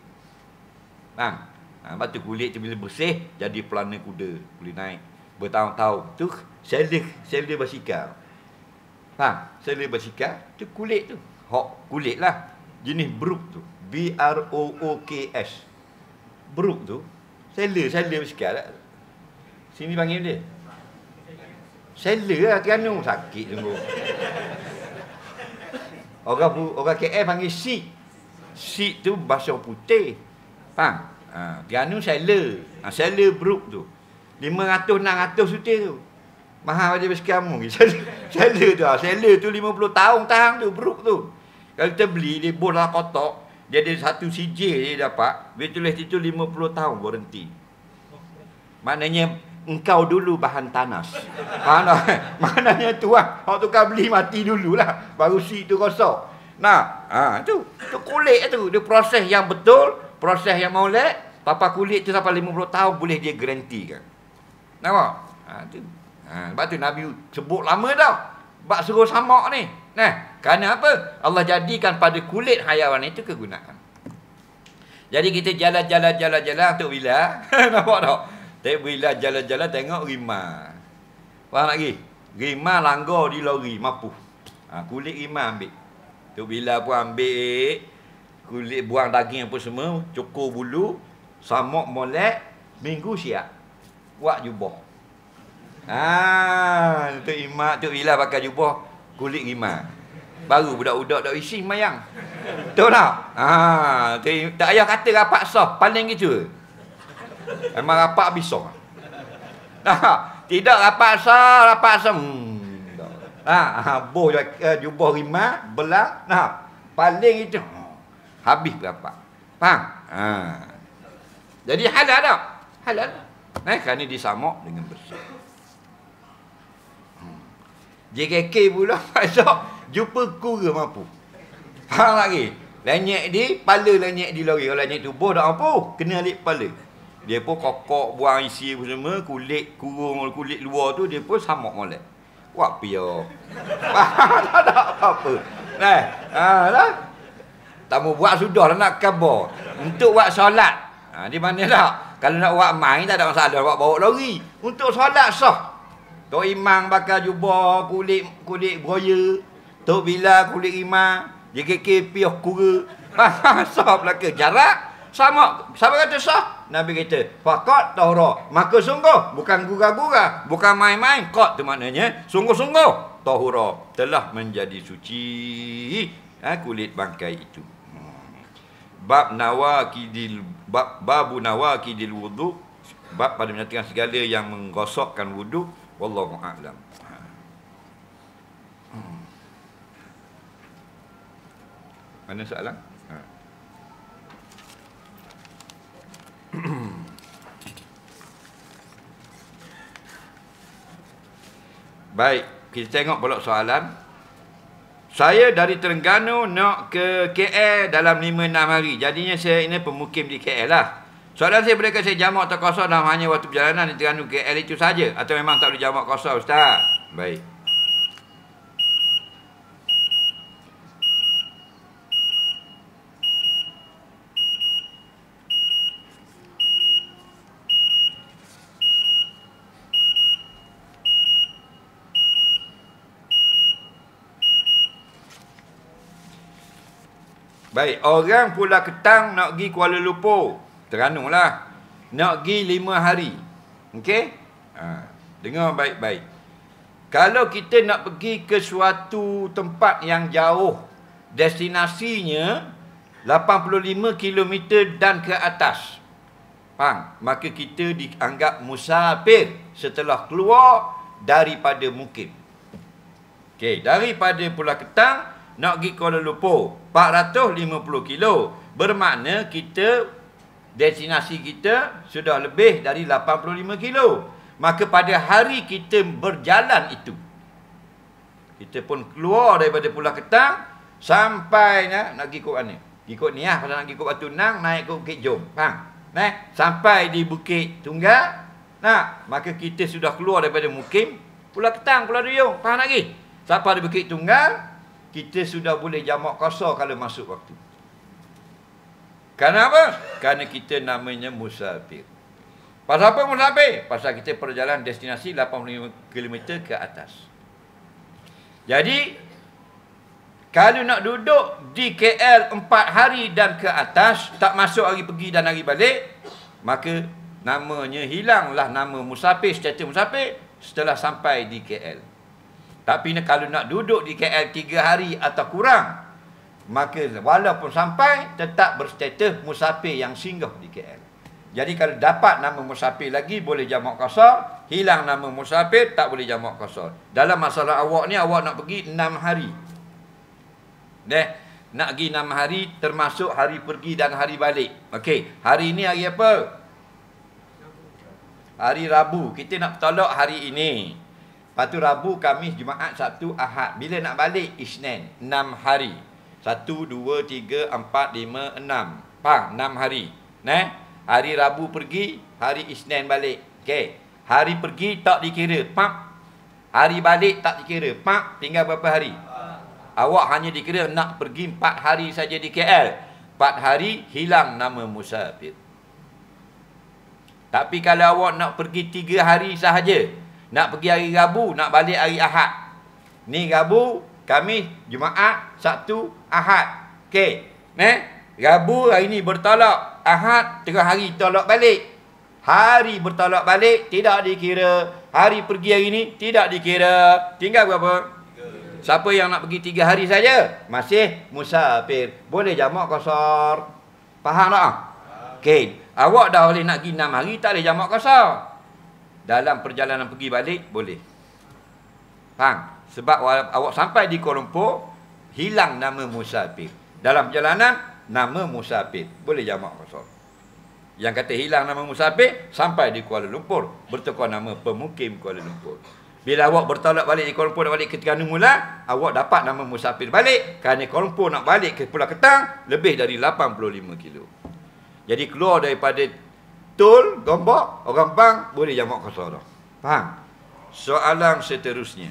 Faham? Sebab tu kulit tu bila bersih, jadi pelana kuda. Boleh naik bertahun-tahun. Tu sel basikal. Faham? Sel basikal, tu kulit tu. Hok kulit lah. Jenis brook tu. BROOKS. Brook tu. Sel basikal lah. Sini panggil dia. Seller lah Terengganu. Sakit sungguh. Orang KL panggil seat. Seat tu bahasa putih. Faham? Terengganu seller. Seller brook tu. 500-600 sutir tu. Mahal pada bersekamu. Seller tu. Seller tu 50 tahun tahan tu. Brook tu. Kalau kita beli, dia bol dalam kotak. Dia ada satu CJ dia dapat. Dia tulis itu 50 tahun warranty. Maknanya engkau dulu bahan tanas. Faham tak? Maknanya tu lah. Orang tukar beli mati dululah. Baru si tu rosak. Tu kulit tu. Dia proses yang betul. Proses yang molek. Papa kulit tu sampai 50 tahun boleh dia garantikan. Nampak? Tu. Sebab tu Nabi sebut lama dah. Sebab suruh samak ni. Kerana apa? Allah jadikan pada kulit hayawan itu kegunaan. Jadi kita jalan untuk bila. Nampak tak? Tapi bila jalan-jalan tengok rimah. Faham lagi? Rimah langgar di lori, mapuh. Kulit rimah ambil. Tu bila pun ambil, kulit buang daging apa semua, cukur bulu, samak molek, minggu siap. Buat jubah. Tu imam, tu bila pakai jubah kulit rimah. Baru budak-budak dak isi mayang. Betul tak? Tak payah kata rapat sah, paling gitu. Memang rapat bisong. Tidak rapat sah. Boh jubah rimah, belang, paling itu. Habis berapa? Faham? Jadi halal tak? Halal. Kerana disamak dengan bersih. JKK pula pasal jumpa kura mampu. Faham lagi? Lenyek di, pala lenyek di lori. Kalau lenyek tubuh tak mampu, kena alik pala. Dia pun kokok buang isi semua, kulit kurung, kulit luar tu dia pun samak molek. Wah piok. Tak apa-apa. Lah. Tamu buat sudah lah nak khabar. Untuk buat solat. Di mana tak? Kalau nak buat main tak ada masalah, buat bawa lori. Untuk solat sah. Tok Imam bakar jubah kulit broya. Tok Bila kulit rimah. JKK piok kura. Sah belaka. Jarak sama. Siapa kata sah? Nabi kata, faqat tahura. Maka sungguh, bukan gura-gura, bukan main-main. Qat tu maknanya sungguh-sungguh tahura, telah menjadi suci kulit bangkai itu. Babu nawakidil wudu. Bab pada menyatakan segala yang menggosokkan wudu. Wallahu a'lam. Mana soalan? Baik, kita tengok pula soalan. Saya dari Terengganu nak ke KL dalam 5-6 hari. Jadinya saya ini pemukim di KL lah. Soalan saya, bolehkah saya jamak atau qasar dalam hanya waktu perjalanan di Terengganu KL itu saja? Atau memang tak boleh jamak qasar, Ustaz? Baik. Baik, orang Pulau Ketang nak pergi Kuala Lumpur. Terenung lah. Nak pergi 5 hari. Okey? Dengar baik-baik. Kalau kita nak pergi ke suatu tempat yang jauh, destinasinya 85 km dan ke atas, faham? Maka kita dianggap musafir setelah keluar daripada mukim. Okey, daripada Pulau Ketang nak pergi Kuala Lumpur 450 kilo. Bermakna kita, destinasi kita sudah lebih dari 85 kilo. Maka pada hari kita berjalan itu, kita pun keluar daripada Pulau Ketang sampai nak pergi ikut mana? Ikut ni lah, pasal nak pergi ikut Batu Nang, naik ke Bukit Jom. Faham? Sampai di Bukit Tunggal. Maka kita sudah keluar daripada mukim Pulau Ketang, Pulau Duyung. Faham lagi? Sampai di Bukit Tunggal, kita sudah boleh jamak qasar kalau masuk waktu. Kenapa? Kerana kita namanya musafir. Pasal apa musafir? Pasal kita perjalanan destinasi 85 km ke atas. Jadi, kalau nak duduk di KL 4 hari dan ke atas, tak masuk hari pergi dan hari balik, maka namanya hilanglah nama musafir, status musafir setelah sampai di KL. Tapi kalau nak duduk di KL 3 hari atau kurang, maka walaupun sampai, tetap berstatus musafir yang singgah di KL. Jadi kalau dapat nama musafir lagi, boleh jamak qasar. Hilang nama musafir, tak boleh jamak qasar. Dalam masalah awak ni, awak nak pergi 6 hari. Nak pergi 6 hari, termasuk hari pergi dan hari balik. Okey, hari ini hari apa? Hari Rabu. Kita nak tolak hari ini. Lepas tu Rabu, Khamis, Jumaat, Sabtu, Ahad. Bila nak balik? Isnin. 6 hari. 1, 2, 3, 4, 5, 6. Faham? 6 hari. Hari Rabu pergi, hari Isnin balik. Okey. Hari pergi tak dikira. Pak. Hari balik tak dikira. Pak. Tinggal berapa hari? Awak hanya dikira nak pergi 4 hari saja di KL. 4 hari hilang nama musafir. Tapi kalau awak nak pergi 3 hari sahaja, nak pergi hari Rabu, nak balik hari Ahad. Ni Rabu, Khamis, Jumaat, Sabtu, Ahad. Okey. Rabu hari ni bertolak. Ahad, tengah hari tolak balik. Hari bertolak balik tidak dikira. Hari pergi hari ni tidak dikira. Tinggal berapa? 3. Siapa yang nak pergi 3 hari saja, masih musafir. Boleh jamak qasar. Faham tak? Okey. Awak dah boleh nak pergi 6 hari, tak boleh jamak qasar. Dalam perjalanan pergi balik, boleh. Faham? Sebab awak sampai di Kuala Lumpur, hilang nama musafir. Dalam perjalanan, nama musafir. Boleh jamak qasar. Yang kata hilang nama musafir, sampai di Kuala Lumpur, bertukar nama pemukim Kuala Lumpur. Bila awak bertolak balik di Kuala Lumpur, nak balik ke Terengganu mula, awak dapat nama musafir balik. Kerana Kuala Lumpur nak balik ke Pulau Ketang, lebih dari 85 kilo. Jadi keluar daripada Tol, Gombak, orang bang, boleh jamak qasar dah. Faham? Soalan seterusnya.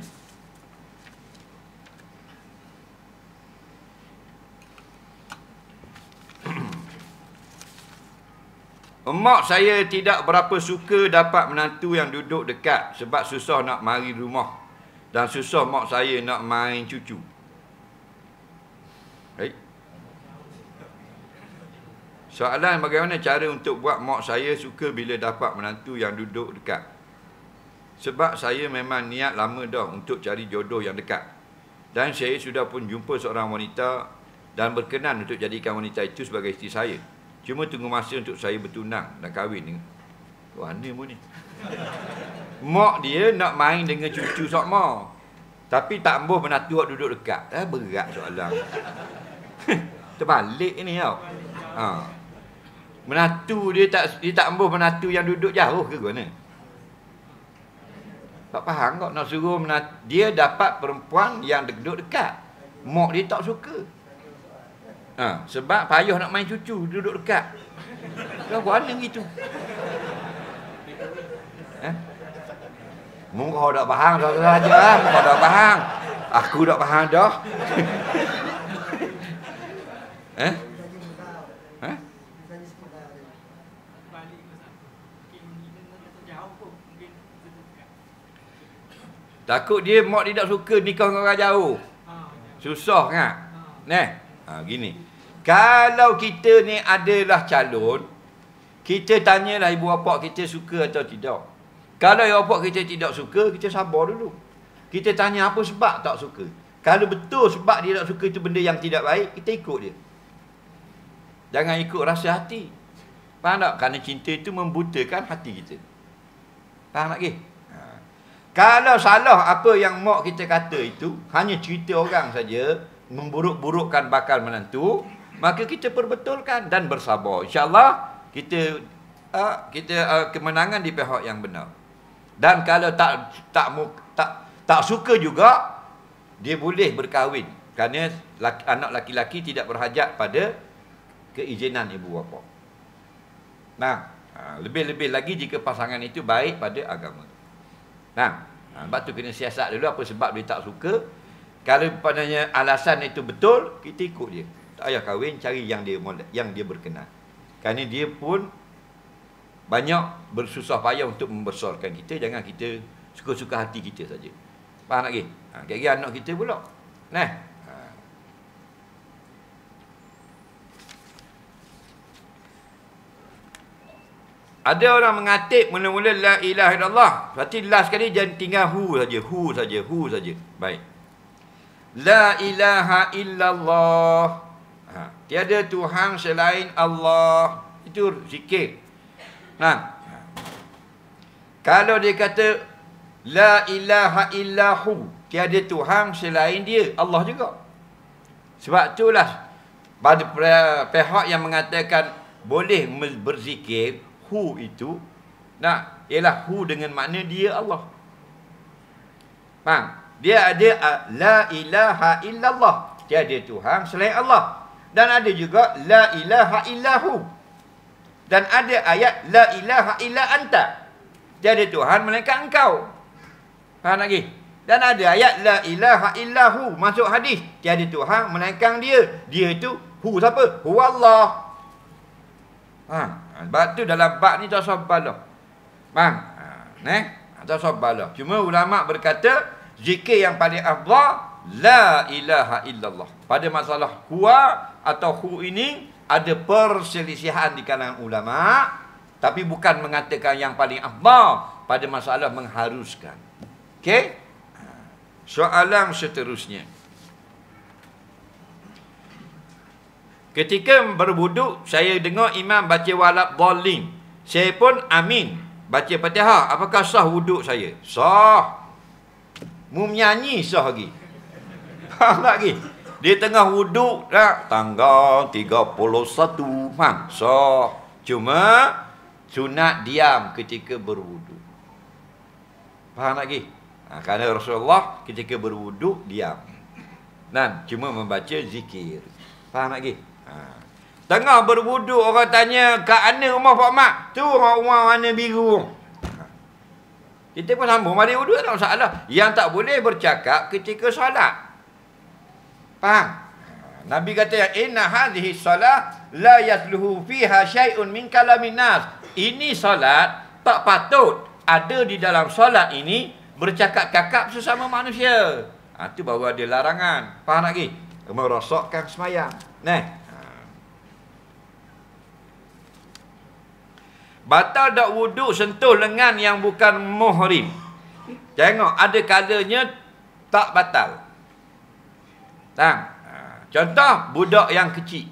Mak saya tidak berapa suka dapat menantu yang duduk dekat sebab susah nak mari rumah dan susah mak saya nak main cucu. Baik. Soalan, bagaimana cara untuk buat mak saya suka bila dapat menantu yang duduk dekat? Sebab saya memang niat lama dah untuk cari jodoh yang dekat. Dan saya sudah pun jumpa seorang wanita dan berkenan untuk jadikan wanita itu sebagai isteri saya. Cuma tunggu masa untuk saya bertunang dan kahwin dengan mana pun ni. Mak dia nak main dengan cucu sok mak. Tapi tak ambuh menantu awak duduk dekat. Berat soalan. Terbalik ni tau. Menantu dia tak ambuh menantu yang duduk jauh ke mana? Tak faham kok nak suruh dia dapat perempuan yang duduk dekat. Mak dia tak suka. Sebab payah nak main cucu, duduk dekat. Kau mana gitu? Kau tak faham saja lah. Kau tak faham. Aku tak faham dah. Takut dia, mak dia tak suka nikah dengan orang jauh. Susah kan? Gini. Kalau kita ni adalah calon, kita tanyalah ibu bapa kita suka atau tidak. Kalau ibu bapa kita tidak suka, kita sabar dulu. Kita tanya apa sebab tak suka. Kalau betul sebab dia tak suka itu benda yang tidak baik, kita ikut dia. Jangan ikut rasa hati. Faham tak? Kerana cinta itu membutakan hati kita. Faham tak ke? Kalau salah apa yang mak kita kata itu, hanya cerita orang saja, memburuk-burukkan bakal menantu, maka kita perbetulkan dan bersabar. InsyaAllah kita kemenangan di pihak yang benar. Dan kalau tak suka juga, dia boleh berkahwin. Kerana anak laki-laki tidak berhajat pada keizinan ibu bapa. Nah, lebih-lebih lagi jika pasangan itu baik pada agama. Nah, sebab tu kena siasat dulu apa sebab dia tak suka. Kalau padanya alasan itu betul, kita ikut dia. Tak payah kahwin, cari yang dia berkenan. Kerana dia pun banyak bersusah payah untuk membesarkan kita. Jangan kita suka-suka hati kita saja. Faham tak ke? Kira-kira anak kita pula. Nah. Ada orang mengatip mula-mula la ilaha illallah. Berarti last sekali jangan tinggal hu saja. Baik. La ilaha illallah. Tiada Tuhan selain Allah. Itu zikir. Nah. Kalau dia kata la ilaha illahu, tiada Tuhan selain dia, Allah juga. Sebab itulah pada pihak yang mengatakan boleh berzikir, hu itu, nah, ialah hu dengan makna dia Allah. Faham? Dia ada la ilaha illallah, tiada Tuhan selain Allah. Dan ada juga la ilaha illahu. Dan ada ayat la ilaha illa anta, tiada Tuhan melainkan engkau. Faham lagi? Dan ada ayat la ilaha illahu, masuk hadis, tiada Tuhan melainkan dia. Dia itu hu siapa? Hu Allah. Sebab tu dalam bab ni tak usah balah. Faham? Tak usah balah. Cuma ulama berkata zikir yang paling afdal la ilaha illallah. Pada masalah huwa atau hu ini ada perselisihan di kalangan ulama, tapi bukan mengatakan yang paling afdal pada masalah mengharuskan. Okey? Soalan seterusnya. Ketika berwuduk, saya dengar imam baca walad dhalim. Saya pun amin baca Fatihah. Apakah sah wuduk saya? Sah. Mu menyanyi sah lagi. Faham tak lagi? Dia tengah wuduk dah tanggal 31. Faham? Sah. Cuma sunat diam ketika berwuduk. Faham tak lagi? Kerana Rasulullah ketika berwuduk diam. Dan cuma membaca zikir. Faham tak lagi? Tengah berwuduk orang tanya kat mana rumah Pak Mat? Tu rumah warna biru. Kita pun sambung balik wuduk, tak masalah. Yang tak boleh bercakap ketika solat. Faham? Nabi kata inna hadhihi salah la yasluhu fiha syai'un min kalamin nas. Ini solat tak patut ada di dalam solat ini bercakap-cakap sesama manusia. Itu baru ada larangan. Faham lagi? Merosakkan semayang. Nah. Batal tak wuduk sentuh lengan yang bukan muhrim. Tengok, ada kalanya tak batal. Contoh, budak yang kecil.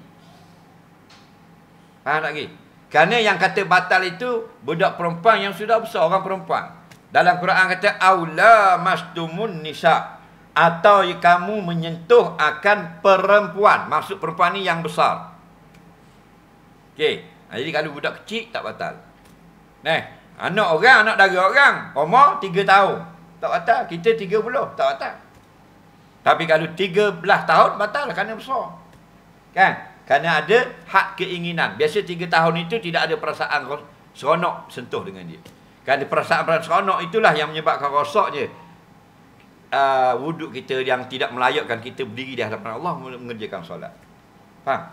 Faham tak lagi? Kerana yang kata batal itu budak perempuan yang sudah besar, orang perempuan. Dalam Quran kata aula mastumun nisa, atau kamu menyentuh akan perempuan. Maksud perempuan ni yang besar. Okey. Jadi kalau budak kecil tak batal. Anak orang, anak dara orang, umur 3 tahun tak batal. Kita 30 tak batal. Tapi kalau 13 tahun batal kerana besar. Kan? Kerana ada hak keinginan. Biasa 3 tahun itu tidak ada perasaan seronok sentuh dengan dia. Kerana perasaan seronok itulah yang menyebabkan rosaknya wuduk kita yang tidak melayakkan kita berdiri di hadapan Allah mengerjakan solat. Faham?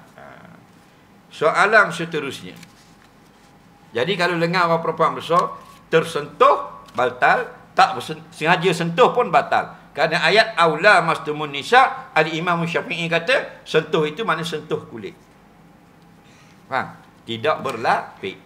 Soalan seterusnya. Jadi kalau lengan orang perempuan besar tersentuh batal, tak sengaja sentuh pun batal. Kerana ayat aula mastumun nisa, Al-Imam Syafi'i kata sentuh itu makna sentuh kulit. Faham? Tidak berlapik.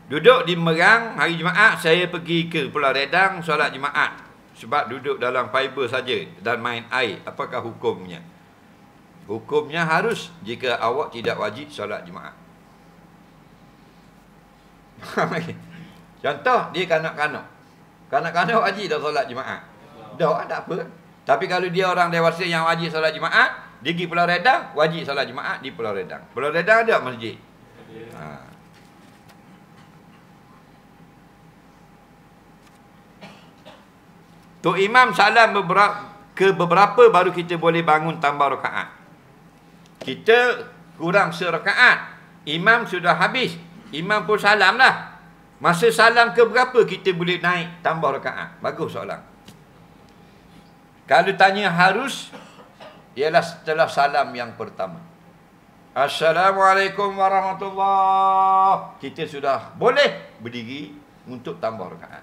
Duduk di Merang hari Jumaat, saya pergi ke Pulau Redang solat Jumaat. Sebab duduk dalam fiber saja dan main air. Apakah hukumnya? Hukumnya harus jika awak tidak wajib solat Jumaat. Contoh, dia kanak-kanak. Kanak-kanak wajib dah solat Jumaat. Dah, tak apa. Tapi kalau dia orang dewasa yang wajib solat Jumaat, dia pergi Pulau Redang, wajib solat Jumaat di Pulau Redang. Pulau Redang ada masjid? Ha. Tok Imam salam ke beberapa baru kita boleh bangun tambah rakaat. Kita kurang serakaat. Imam sudah habis. Imam pun salam lah. Masa salam ke berapa kita boleh naik tambah rakaat? Bagus soalan. Kalau tanya harus, ialah setelah salam yang pertama. Assalamualaikum warahmatullahi. Kita sudah boleh berdiri untuk tambah rakaat.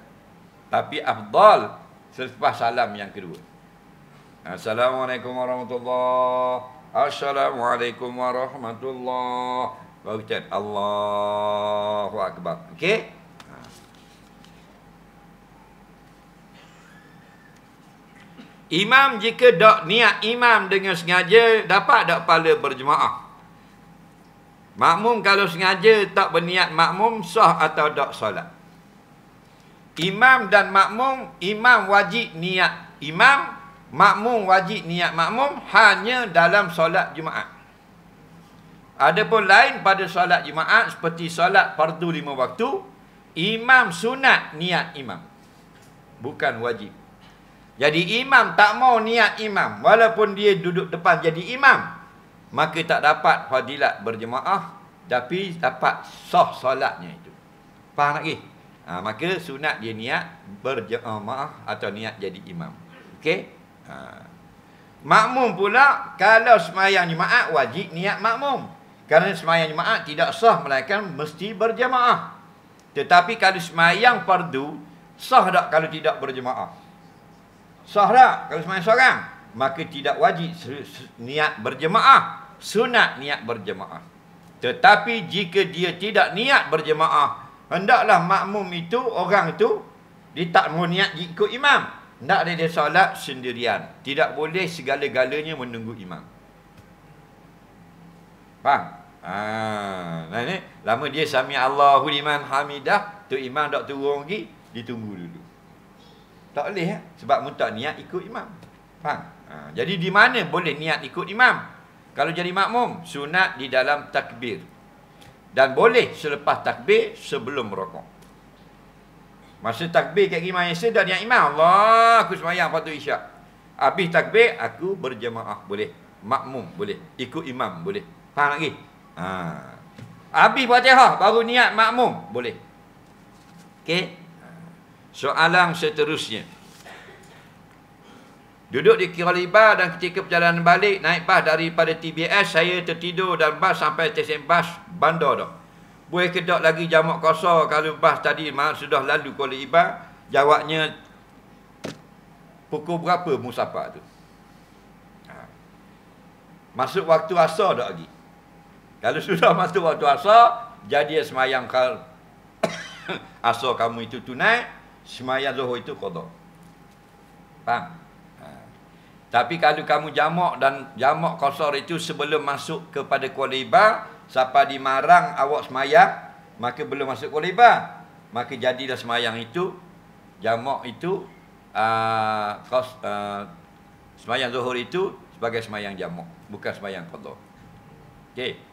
Tapi afdal selepas salam yang kedua. Assalamualaikum warahmatullahi. Assalamualaikum warahmatullahi. Baru kita Allahu Akbar. Okey? Imam jika dak niat imam dengan sengaja, dapat tak pahala berjemaah? Makmum kalau sengaja tak berniat makmum, sah atau tak solat? Imam dan makmum, imam wajib niat imam, makmum wajib niat makmum hanya dalam solat Jumaat. Adapun lain pada solat Jumaat seperti solat fardu 5 waktu, imam sunat niat imam, bukan wajib. Jadi imam tak mau niat imam, walaupun dia duduk depan jadi imam, maka tak dapat fadilat berjemaah, tapi dapat sah solatnya itu. Faham lagi? Maka sunat dia niat berjemaah atau niat jadi imam. Okey? Makmum pula kalau sembahyang Jumaat wajib niat makmum. Kerana sembahyang Jumaat tidak sah melainkan mesti berjemaah. Tetapi kalau sembahyang fardu, sah tak kalau tidak berjemaah? Sah tak kalau sembahyang seorang? Maka tidak wajib niat berjemaah, sunat niat berjemaah. Tetapi jika dia tidak niat berjemaah, hendaklah makmum itu, orang itu, dia tak mau niat ikut imam. Hendaklah dia solat sendirian. Tidak boleh segala-galanya menunggu imam. Faham? Nah ni, lama dia sami Allahu liman hamidah, tu imam tak turun lagi, ditunggu dulu. Tak boleh sebab mu tak niat ikut imam. Faham? Jadi di mana boleh niat ikut imam? Kalau jadi makmum, sunat di dalam takbir. Dan boleh selepas takbir sebelum rokok. Masa takbir kat imam Yasir dah niat imam, Allah aku sembahyang fardu isyak. Habis takbir aku berjemaah boleh. Makmum boleh. Ikut imam boleh. Faham lagi? Habis Fatihah baru niat makmum boleh. Okey? Soalan seterusnya. Duduk di Kuala Lumpur dan ketika perjalanan balik naik bas daripada TBS, saya tertidur dan bas sampai stesen bas bandar dah. Boleh ke tak lagi jamak kosor kalau bas tadi sudah lalu Kuala Lumpur? Jawabnya, pukul berapa musafir tu? Masuk waktu asar tak lagi? Kalau sudah masuk waktu asar, jadi semayang asar kamu itu tunai, semayang zuhur itu qada. Faham? Tapi kalau kamu jamak dan jamak qasar itu sebelum masuk kepada Kuala Lumpur, sampai di Marang awak semayang, maka belum masuk Kuala Lumpur, maka jadilah semayang itu, jamak itu, semayang zuhur itu sebagai semayang jamak, bukan semayang qada. Okey.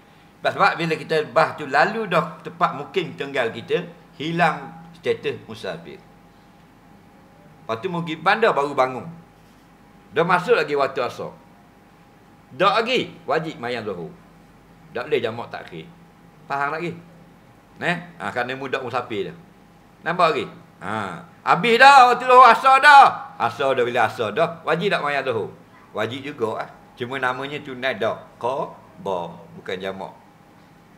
Sebab bila kita bah tu lalu dah tempat mukim tenggal kita, hilang status musafir. Lepas tu pergi bandar baru bangun. Dah masuk lagi waktu asar. Tak lagi wajib mayang zuhur. Tak boleh jamak takhir. Faham lagi? Kerana mudah musafir dah. Nampak lagi? Habis dah waktu zuhur asar dah. Asar dah bila asar dah, wajib tak mayang zuhur? Wajib juga Cuma namanya tunai dah. Qada, bukan jamak.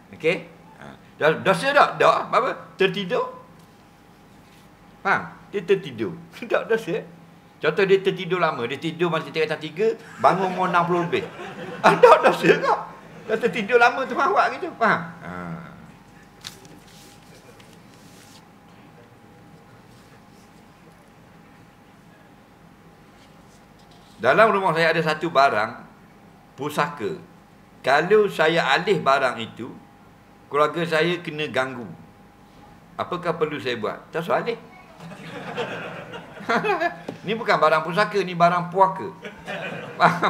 Okey? Dosa tak? Tak. Apa? Tertidur. Faham? Dia tertidur. Tak dosa. Contoh dia tertidur lama, dia tidur masa 3 bangun umur 60 lebih. Ada dosa kau. Dah tertidur lama tu awak gitu, faham? Dalam rumah saya ada satu barang pusaka. Kalau saya alih barang itu, keluarga saya kena ganggu. Apakah perlu saya buat? Tak usah alih. Ni bukan barang pusaka, ni barang puaka.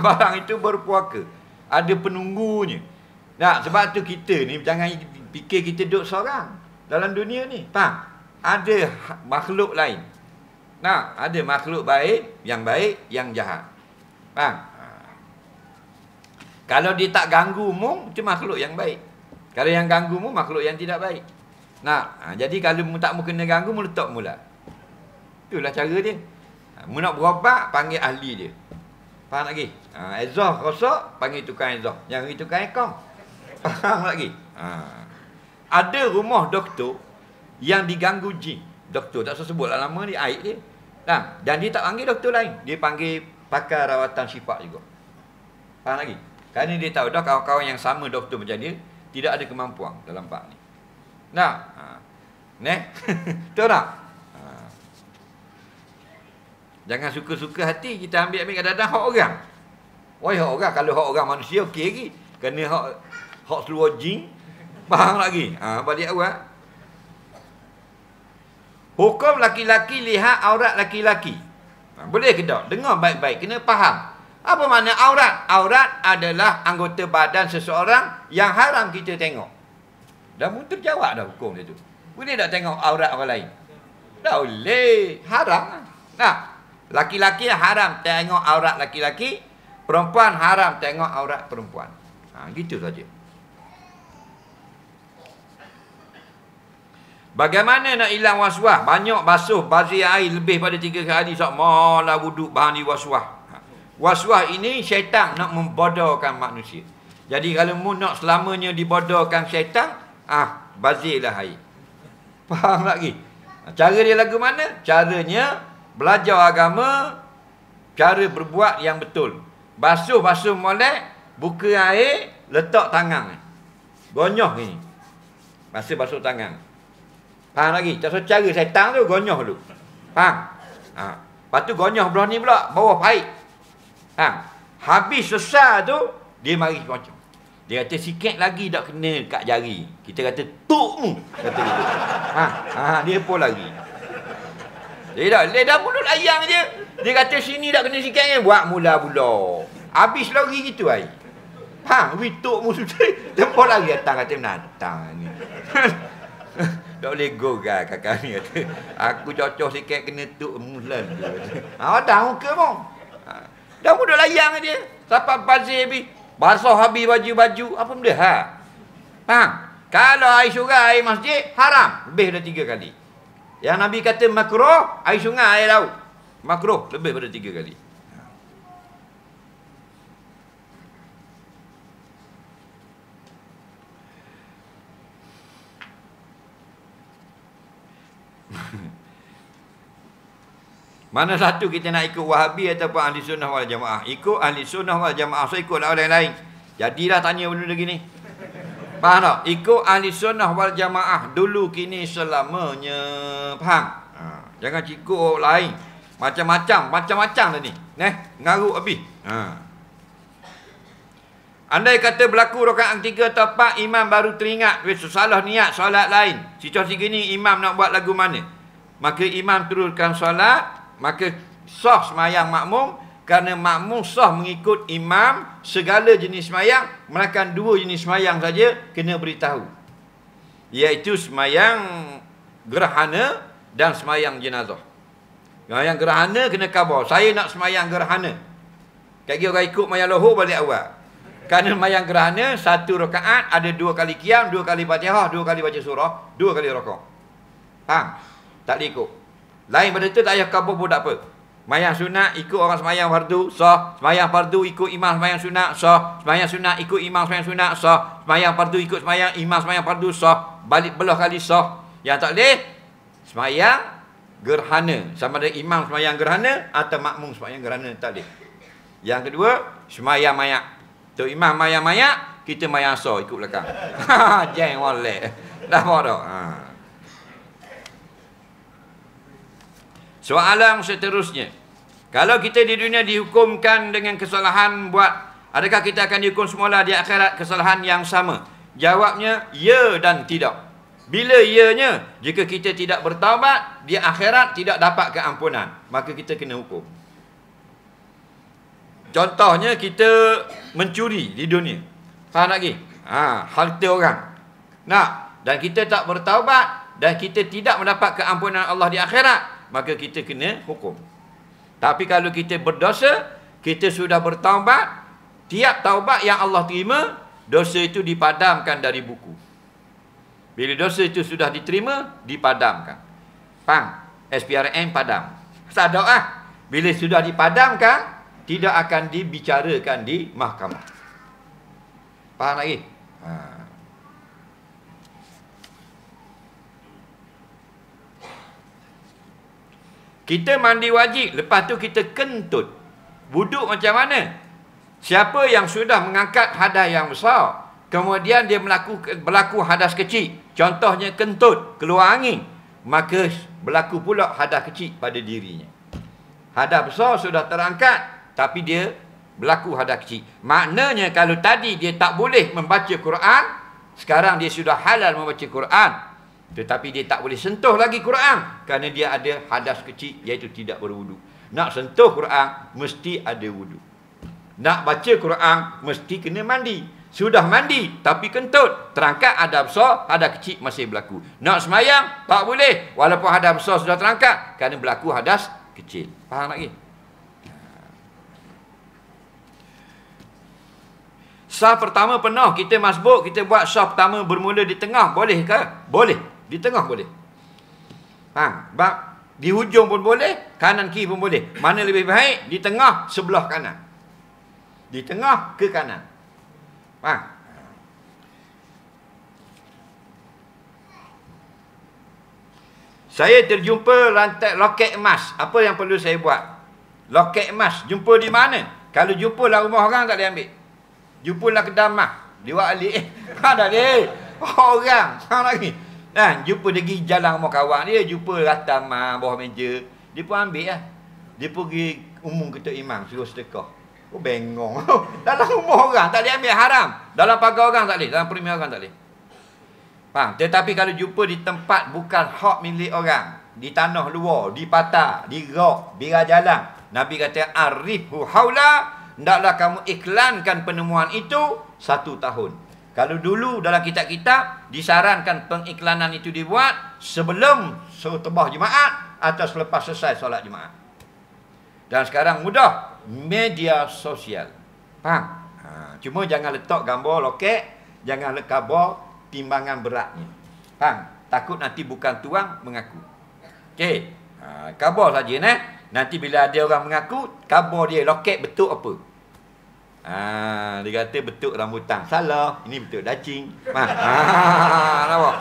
Barang itu berpuaka. Ada penunggunya. Nah, sebab tu kita ni jangan fikir kita duduk seorang dalam dunia ni. Faham? Ada makhluk lain. Nah, ada makhluk baik, yang jahat. Faham? Kalau dia tak ganggu mu, itu makhluk yang baik. Kalau yang ganggu mu, makhluk yang tidak baik. Nah, jadi kalau mu tak mu kena ganggu, mu letak mula. Itulah cara dia. Mu nak berobat, panggil ahli dia. Faham lagi? Ezah rosak, panggil tukang ezah. Yang pergi tukang ekong. Faham lagi? Ada rumah doktor yang diganggu jin. Doktor tak usah sebutlah nama ni, aib dia. Nah, dan dia tak panggil doktor lain. Dia panggil pakar rawatan syifa juga. Faham lagi? Kerana dia tahu dah kawan-kawan yang sama doktor macam dia tidak ada kemampuan dalam bab ni. Nah, betul tak? Jangan suka-suka hati kita ambil kadang-kadang hak orang. Woi, hak orang, kalau hak orang manusia okey lagi. Kena hak seluar jin, faham lagi? Balik awal. Hukum laki-laki lihat aurat laki-laki. Boleh ke tak? Dengar baik-baik, kena faham. Apa makna aurat? Aurat adalah anggota badan seseorang yang haram kita tengok. Dah pun terjawab dah hukum dia tu. Boleh tak tengok aurat orang lain? Tak boleh. Haram. Nah, laki-laki haram tengok aurat laki-laki, perempuan haram tengok aurat perempuan. Gitu saja. Bagaimana nak hilang waswas? Banyak basuh bazir air lebih pada 3 kali sok malah wuduk bahan di waswas. Waswas ini syaitan nak membodohkan manusia. Jadi kalau mu nak selamanya dibodohkan syaitan, bazirlah air. Faham lagi? Cara dia lagu mana? Caranya belajar agama, cara berbuat yang betul. Basuh molek, buka air, letak tangan. Gonyoh ni. Basuh tangan. Faham lagi? Cara syaitan tu gonyoh dulu. Faham? Lepas tu gonyoh belah ni pula, bawah pahit. Habis selesai tu, dia mari macam. Dia kata sikit lagi tak kena kat jari. Kita kata tukmu. Kata gitu. Dia pun lagi. Dia dah mulut ayam je. Dia kata sini tak kena sikit ni. Buat mula-mula. Habis lagi gitu air. Tukmu sudah. Tempur lagi datang. Kata menantang ni. Tak boleh go kan kakak ni kata. Aku cocok sikit kena tukmu lalu. Dah muka pun. Dah mudah layang dia. Sampai bazir habis. Basah habis baju-baju. Apa benda? Faham? Kalau air sungai, air masjid, haram. Lebih pada 3 kali. Yang Nabi kata makruh, air sungai, air laut. Makruh, lebih pada 3 kali. Mana satu kita nak ikut Wahabi ataupun Ahli Sunnah wal Jamaah? Ikut Ahli Sunnah wal Jamaah. So ikutlah orang lain. Jadilah tanya benda begini. Faham tak? Ikut Ahli Sunnah wal Jamaah dulu kini selamanya. Faham? Jangan ikut orang lain. Macam-macam tadi. Ngaruk habis. Andai kata berlaku rakaat 3 atau 4, imam baru teringat salah niat solat lain. Situasi gini imam nak buat lagu mana? Maka imam turunkan solat, maka sah semayang makmum, kerana makmum sah mengikut imam segala jenis semayang, melainkan 2 jenis semayang saja kena beritahu, iaitu semayang gerhana dan semayang jenazah. Yang gerhana kena khabar, saya nak semayang gerhana. Kaki orang ikut mayang lohor balik awal. Kerana semayang gerhana 1 rakaat ada 2 kali qiyam, 2 kali Fatihah, 2 kali baca surah, 2 kali rakaat. Faham? Tak boleh ikut. Lain pada tu tak payah kabur pun tak apa. Semayang sunat ikut orang semayang fardu, sah. Semayang fardu ikut imam semayang sunat, sah. Semayang sunat ikut imam semayang sunat, sah. Semayang fardu ikut semayang imam semayang fardu, sah. Balik belah kali sah. Yang tak boleh, semayang gerhana. Sama ada imam sembahyang gerhana atau makmum sembahyang gerhana, tak boleh. Yang kedua, sembahyang mayak. Tu imam mayang mayak, kita mayang asar ikut belakang. Jeng walek. Dah bodoh. Soalan seterusnya. Kalau kita di dunia dihukumkan dengan kesalahan adakah kita akan dihukum semula di akhirat kesalahan yang sama? Jawabnya, ya dan tidak. Bila ianya, jika kita tidak bertaubat, di akhirat tidak dapat keampunan, maka kita kena hukum. Contohnya, kita mencuri di dunia. Faham lagi? Harta orang. Dan kita tak bertaubat, dan kita tidak mendapat keampunan Allah di akhirat, maka kita kena hukum. Tapi kalau kita berdosa, kita sudah bertaubat, tiap taubat yang Allah terima, dosa itu dipadamkan dari buku. Bila dosa itu sudah diterima, dipadamkan. Faham? SPRM padam. Sadar bila sudah dipadamkan, tidak akan dibicarakan di mahkamah. Faham lagi? Kita mandi wajib, lepas tu kita kentut. Wuduk macam mana? Siapa yang sudah mengangkat hadas yang besar, kemudian dia berlaku hadas kecil, contohnya kentut, keluar angin, maka berlaku pula hadas kecil pada dirinya. Hadas besar sudah terangkat, tapi dia berlaku hadas kecil. Maknanya kalau tadi dia tak boleh membaca Quran, sekarang dia sudah halal membaca Quran. Tetapi dia tak boleh sentuh lagi Quran, kerana dia ada hadas kecil, iaitu tidak berwudu. Nak sentuh Quran, mesti ada wudu. Nak baca Quran, mesti kena mandi. Sudah mandi, tapi kentut, terangkat hadas besar, hadas kecil masih berlaku. Nak semayang, tak boleh, walaupun hadas besar sudah terangkat, kerana berlaku hadas kecil. Faham lagi? Saf pertama penuh, kita masbuk, kita buat saf pertama bermula di tengah, boleh ke? Boleh. Di tengah boleh. Faham? Di hujung pun boleh, kanan kiri pun boleh. Mana lebih baik? Di tengah, sebelah kanan. Di tengah ke kanan. Faham? Saya terjumpa rantai loket emas. Apa yang perlu saya buat? Loket emas. Jumpa di mana? Kalau jumpa lah rumah orang, tak boleh ambil. Jumpalah kedai mah, dia buat alik. Ada dia. Orang, sama lagi. Jumpa dia pergi jalan rumah kawan dia, jumpa ratam bawah meja, dia pun ambil lah. Dia pergi umum ketua imam, suruh sedekah. Oh bengong. Dalam rumah orang tak boleh ambil, haram. Dalam pagar orang tak boleh, dalam perimian orang tak boleh. Faham? Tetapi kalau jumpa di tempat bukan hak milik orang, di tanah luar, di patah, di rok, biar jalan, Nabi kata arifhu haula, hendaklah kamu iklankan penemuan itu 1 tahun. Kalau dulu dalam kitab-kitab disarankan pengiklanan itu dibuat sebelum khutbah Jumaat atau selepas selesai solat Jumaat. Dan sekarang mudah, media sosial. Faham? Cuma jangan letak gambar loket, jangan letak gambar timbangan beratnya. Faham? Takut nanti bukan tuang mengaku. Okey. Khabar saja nanti bila ada orang mengaku, khabar dia loket betul apa? Dia kata betul rambutan. Salah, ini betul dacing. Nampak?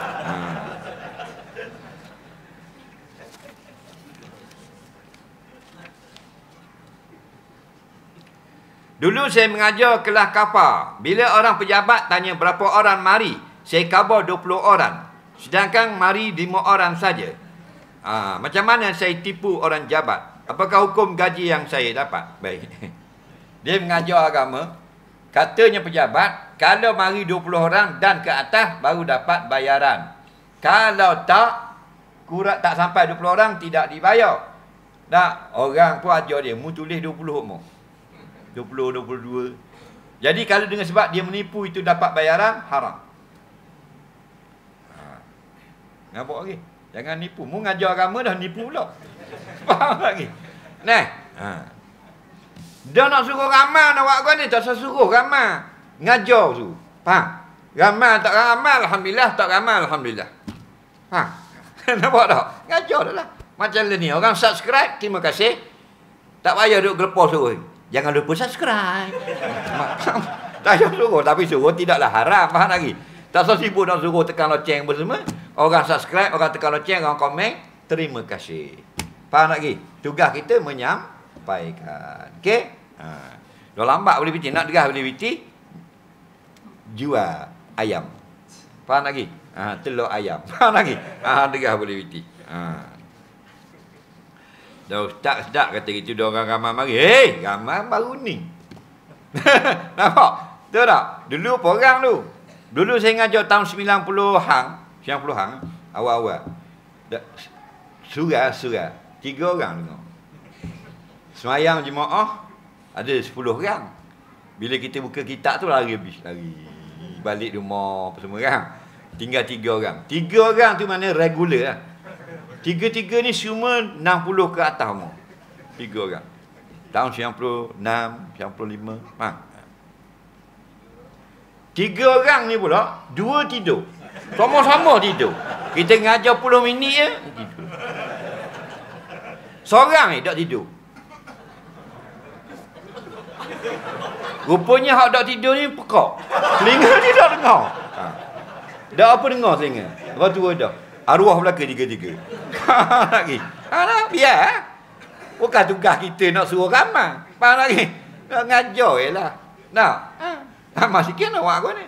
Dulu saya mengajar kelas kapal. Bila orang pejabat tanya berapa orang mari, saya khabar 20 orang. Sedangkan mari 5 orang saja. Macam mana saya tipu orang jabat? Apakah hukum gaji yang saya dapat? Baik. Dia mengajar agama, katanya pejabat, kalau mari 20 orang dan ke atas, baru dapat bayaran. Kalau tak, kurang tak sampai 20 orang, tidak dibayar. Tak, orang pun ajar dia, mu tulis 20 umur. 20, 22. Jadi kalau dengan sebab dia menipu itu dapat bayaran, haram. Nampak lagi? Jangan nipu. Mu ngajar agama dah nipu pula. Faham lagi? Dia nak suruh ramal nak buat ni, tak suruh ramal. Ngajar tu. Faham? Ramal tak ramal, alhamdulillah. Tak ramal, alhamdulillah. Faham? Nampak tak? Ngajar dah lah. Macam ni, orang subscribe, terima kasih. Tak payah duduk gelepar suruh. Jangan lupa subscribe. Tak payah suruh, tapi suruh tidaklah haram. Faham lagi? Tak usah sibuk nak suruh tekan loceng bersama. Orang subscribe, orang tekan loceng, orang komen, terima kasih. Faham tak lagi? Tugas kita menyampaikan. Okey? Dah lambat boleh piti, nak derah boleh piti, jual ayam. Faham tak lagi? Telur ayam. Faham tak lagi? Derah boleh piti. Dah ustaz sedap kata gitu, dia orang ramai mari. Hei, ramai baru ni. Nampak? Betul tak? Dulu apa orang tu? Dulu saya ngajar tahun 90-an, awal-awal. Surah 3 orang dengar. Semayang jemaah ada 10 orang. Bila kita buka kitab tu lari habis, lari balik rumah apa semua kan. Tinggal 3 orang. 3 orang tu mana regular lah. 3 ni semua 60 ke atas semua. 3 orang. Tahun 96, 95. 3 orang ni pula 2 tidur. Sama-sama tidur. Kita ngajar 10 minit je tidur. Seorang ni tak tidur. Rupanya hak tak tidur ni pekak. Telinga dia tak dengar. Dah apa dengar telinga? Lepas tu dah. Arwah belaka 3-3. Lagi. Nak biar. Bukan tugas kita nak suruh ramai. Faham lagi? Nak ngajar je lah. Nak? Ramai sikit nak buat aku ni.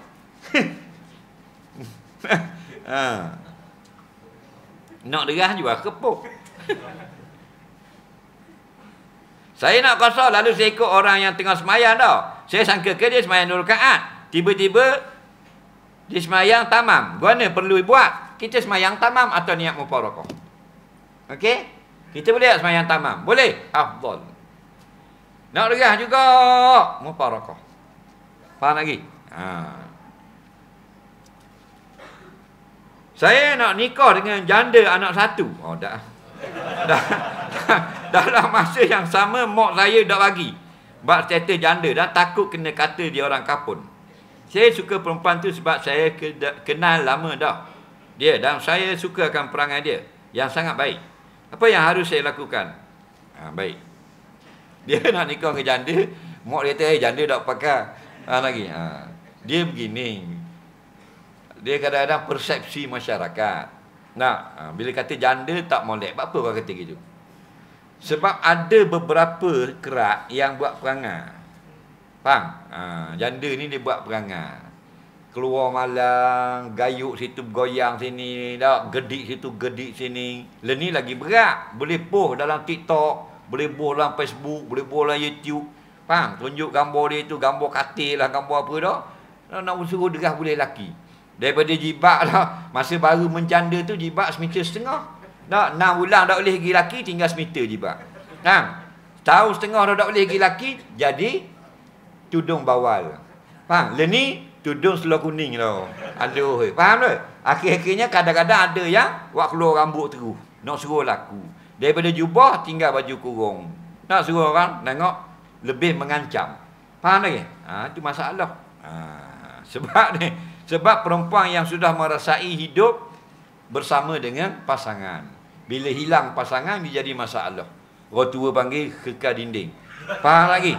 Nak derah juga kepuk. Saya nak kosong lalu saya ikut orang yang tengah semayang tau. Saya sangka ke dia semayang 2 rakaat. Tiba-tiba dia semayang tamam. Guna perlu buat? Kita semayang tamam atau niat mufarakah. Okey? Kita boleh tak semayang tamam? Boleh? Afdal. Nak derah juga mufarakah. Faham lagi? Saya nak nikah dengan janda anak 1. Oh dah. Dalam masa yang sama mak saya dah bagi bab status janda dan takut kena kata dia orang kapun. Saya suka perempuan tu sebab saya kenal lama dah dia dan saya suka akan perangai dia yang sangat baik. Apa yang harus saya lakukan? Baik. Dia nak nikah dengan janda, mak dia kata janda tak pakai. Lagi. Dia begini. Dia kadang-kadang persepsi masyarakat. Bila kata janda tak molek, apa kau kata gitu? Sebab ada beberapa kerak yang buat perangai. Faham? Janda ni dia buat perangai. Keluar malam, gayuk situ goyang sini, gedik situ gedik sini. Ni lagi berat. Boleh post dalam TikTok, boleh post dalam Facebook, boleh post dalam YouTube. Faham? Tunjuk gambar dia tu, gambar katil lah, gambar apa dah. Nak suruh derah boleh laki. Daripada jibak lah, masa baru menjanda tu jibak 1,5 meter. 6 bulan tak boleh pergi laki, tinggal 1 meter jibak. Tahun setengah dah tak boleh pergi laki, jadi tudung bawal. Faham? Ni tudung seluar kuning tau. Aduh, faham tak? Akhir-akhirnya kadang-kadang ada yang buat keluar rambut terus. Nak suruh laku. Daripada jubah, tinggal baju kurung. Nak suruh orang tengok, lebih mengancam. Faham lagi? Itu masalah. Sebab perempuan yang sudah merasai hidup bersama dengan pasangan, bila hilang pasangan dia jadi masalah. Orang tua panggil kekal dinding. Faham lagi?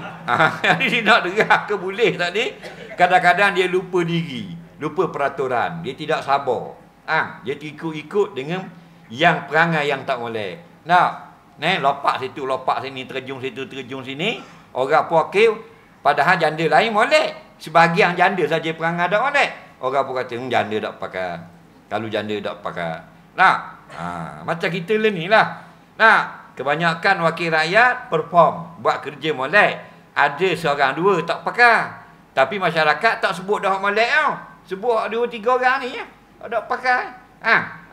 Jadi dia nak derah ke boleh tadi. Kadang-kadang dia lupa diri, lupa peraturan, dia tidak sabar. Dia ikut-ikut dengan yang perangai yang tak boleh. Lopak situ, lopak sini, terjun situ, terjun sini. Orang puakil, padahal janda lain boleh. Sebahagian janda saja perangai tak boleh. Orang pun kata, janda tak pakai. Kalau janda tak pakai. Macam kita ni lah. Kebanyakan wakil rakyat perform. Buat kerja molek. Ada seorang dua tak pakai. Tapi masyarakat tak sebut dah molek tau. Sebut 2-3 orang ni. Tak pakai.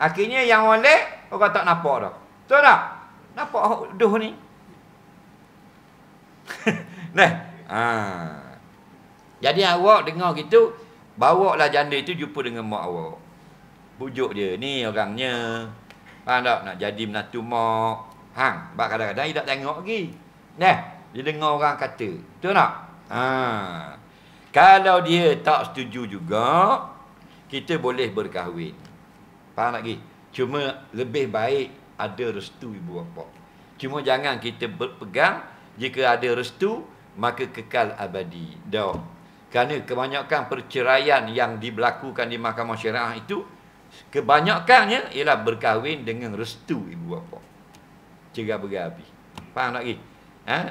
Akhirnya yang molek, orang tak nampak dah. Betul tak? Nampak duh ni. Jadi awak dengar gitu, bawa lah janda itu jumpa dengan mak awak. Bujuk dia, ni orangnya. Faham tak? Nak jadi menantu mak. Sebab kadang-kadang dia tak tengok lagi. Dia dengar orang kata. Betul tak? Kalau dia tak setuju juga, kita boleh berkahwin. Faham lagi? Cuma lebih baik ada restu ibu bapa. Cuma jangan kita berpegang, jika ada restu, maka kekal abadi. Kerana kebanyakan perceraian yang diberlakukan di mahkamah syariah itu, kebanyakannya ialah berkahwin dengan restu ibu bapa. cerai berapi. Faham tak lagi?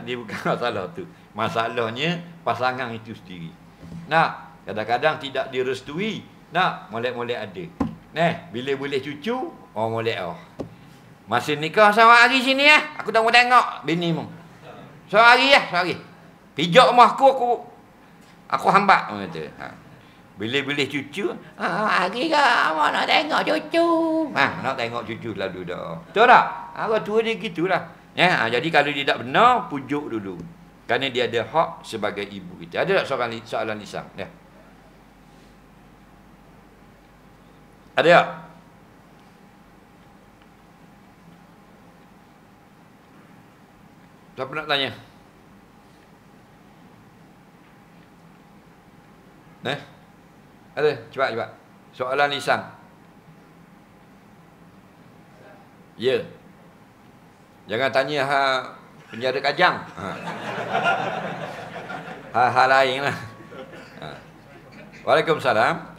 Dia bukan masalah tu. Masalahnya pasangan itu sendiri. Nak, kadang-kadang tidak direstui. Nak, molek-molek ada. Bila boleh cucu, molek Masa nikah seorang hari sini aku tak mau tengok bini mu. Seorang hari Pijak rumah aku hambak kata. Bila boleh cucu, hari ke awak nak tengok cucu. Nak tengok cucu lalu dah. Betul tak? Orang tua dia gitulah. Jadi kalau dia tak benar, pujuk dulu. Kerana dia ada hak sebagai ibu kita. Ada tak soalan lisan? Ada tak? Siapa nak tanya? Ada? Cepat. Soalan lisan. Ya. Jangan tanya penjara Kajang. Hal lain lah. Waalaikumsalam.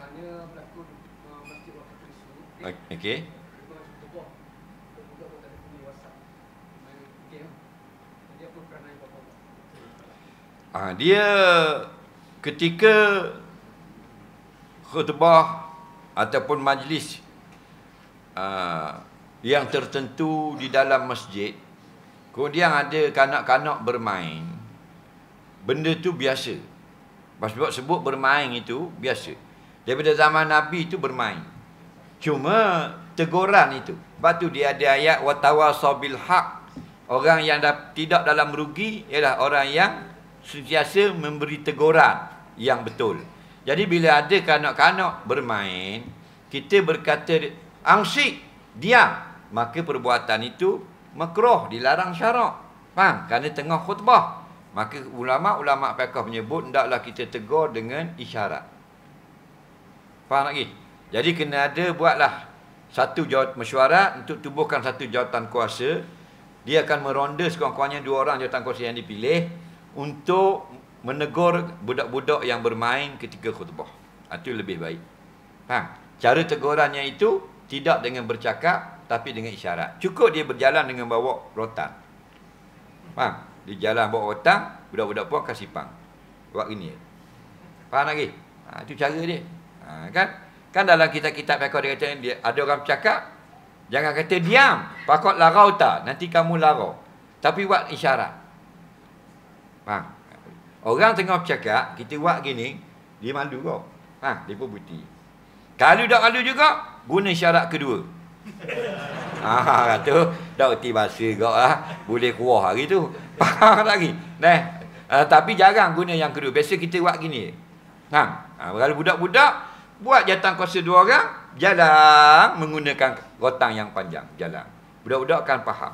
Okey. Dia ketika khutbah ataupun majlis yang tertentu di dalam masjid, kemudian ada kanak-kanak bermain, benda tu biasa. Sebut bermain itu biasa. Daripada zaman Nabi itu bermain. Cuma teguran itu. Sebab tu dia ada ayat watawasaw bil haq. Orang yang tidak dalam rugi ialah orang yang sentiasa memberi teguran yang betul. Jadi bila ada kanak-kanak bermain, kita berkata angsik, diam, maka perbuatan itu makruh, dilarang syarak. Faham? Kerana tengah khutbah. Maka ulama' fiqh menyebut hendaklah kita tegur dengan isyarat. Faham lagi? Jadi kena ada buatlah satu mesyuarat untuk tubuhkan satu jawatan kuasa. Dia akan meronda sekurang-kurangnya 2 orang jawatan kuasa yang dipilih untuk menegur budak-budak yang bermain ketika khutbah. Itu lebih baik. Faham? Cara tegurannya itu tidak dengan bercakap, tapi dengan isyarat. Cukup dia berjalan dengan bawa rotan. Faham? Dia jalan bawa rotan, budak-budak pun kasih pang. Buat gini. Faham lagi? Itu cara dia. Kan dalam kitab-kitab fiqh dia kata, ada orang bercakap, jangan kata diam, pakot larau tak, nanti kamu larau. Tapi buat isyarat. Faham? Orang tengah bercakap, kita buat gini, dia malu kau. Dia pun buti. Kalau tak malu juga, guna syarat kedua. Tu dah erti bahasa kau boleh kuah hari tu. Faham lagi? Tapi jarang guna yang kedua. Biasa kita buat gini. Kalau budak-budak buat jawatan kuasa 2 orang, jalan menggunakan rotang yang panjang, jalan. Budak-budak akan faham.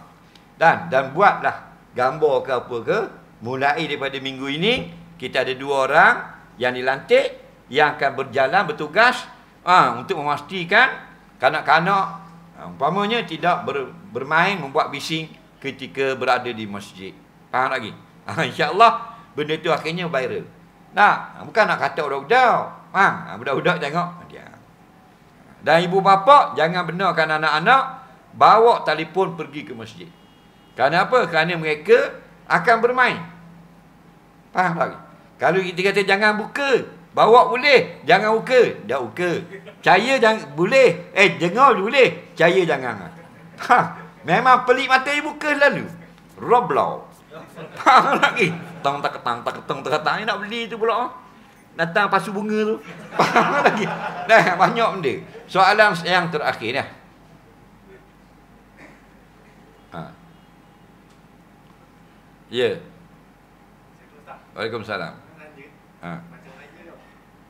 Dan buatlah gambar ke apa ke, mulai daripada minggu ini kita ada 2 orang yang dilantik yang akan berjalan bertugas untuk memastikan kanak-kanak umpamanya tidak bermain membuat bising ketika berada di masjid. Faham lagi? InsyaAllah benda tu akhirnya viral. Bukan nak kata budak-budak. Budak-budak tengok dia. Dan ibu bapa jangan benarkan anak-anak bawa telefon pergi ke masjid. Kerana apa? Kerana mereka akan bermain. Faham lagi? Kalau kita kata jangan buka, bawa boleh, jangan buka, dah buka. Cahaya jangan boleh, dengar boleh, cahaya jangan. Memang pelik mata buka lalu. Roblau. Faham lagi? Tang tak nak beli tu pula. Datang pasu bunga tu. Faham lagi? Banyak benda. Soalan yang terakhir dah. Ya. Waalaikumsalam. Macam raya tu.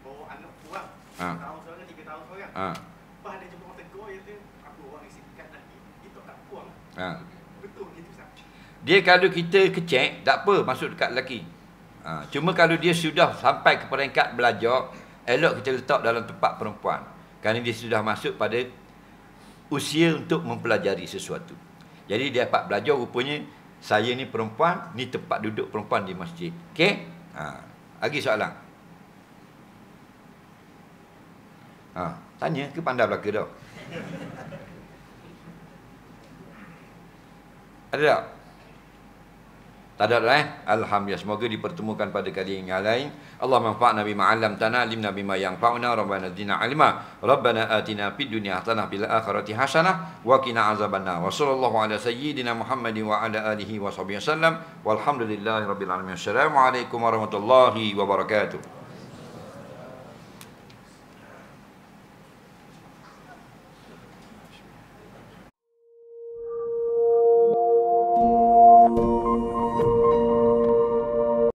Bawa anak kurang. 2 tahun seorang, 3 tahun seorang. Lepas ada jumpa orang tegur, dia tu aku orang isi kat lagi. Itu tak puang. Betul gitu Ustaz. Dia kalau kita kecek, tak apa masuk dekat lelaki. Cuma kalau dia sudah sampai ke peringkat belajar, elok kita letak dalam tempat perempuan. Kerana dia sudah masuk pada usia untuk mempelajari sesuatu. Jadi dia dapat belajar rupanya, saya ni perempuan, ni tempat duduk perempuan di masjid. Okey? Lagi soalan? Tanya ke pandai belaka dah. Ada tak? Tak ada dah Alhamdulillah. Semoga dipertemukan pada kali yang lain. Allah manfa'na bima 'allamtana, alimna bima yanfa'una, rabbana zidna 'ilma. Rabbana atina fid dunya hasanah fil akhirati hasanah wa qina azabannar. Wa sallallahu ala sayyidina Muhammadin wa ala alihi wa sahbihi wasallam. Walhamdulillahirabbil alamin. Assalamualaikum warahmatullahi wabarakatuh.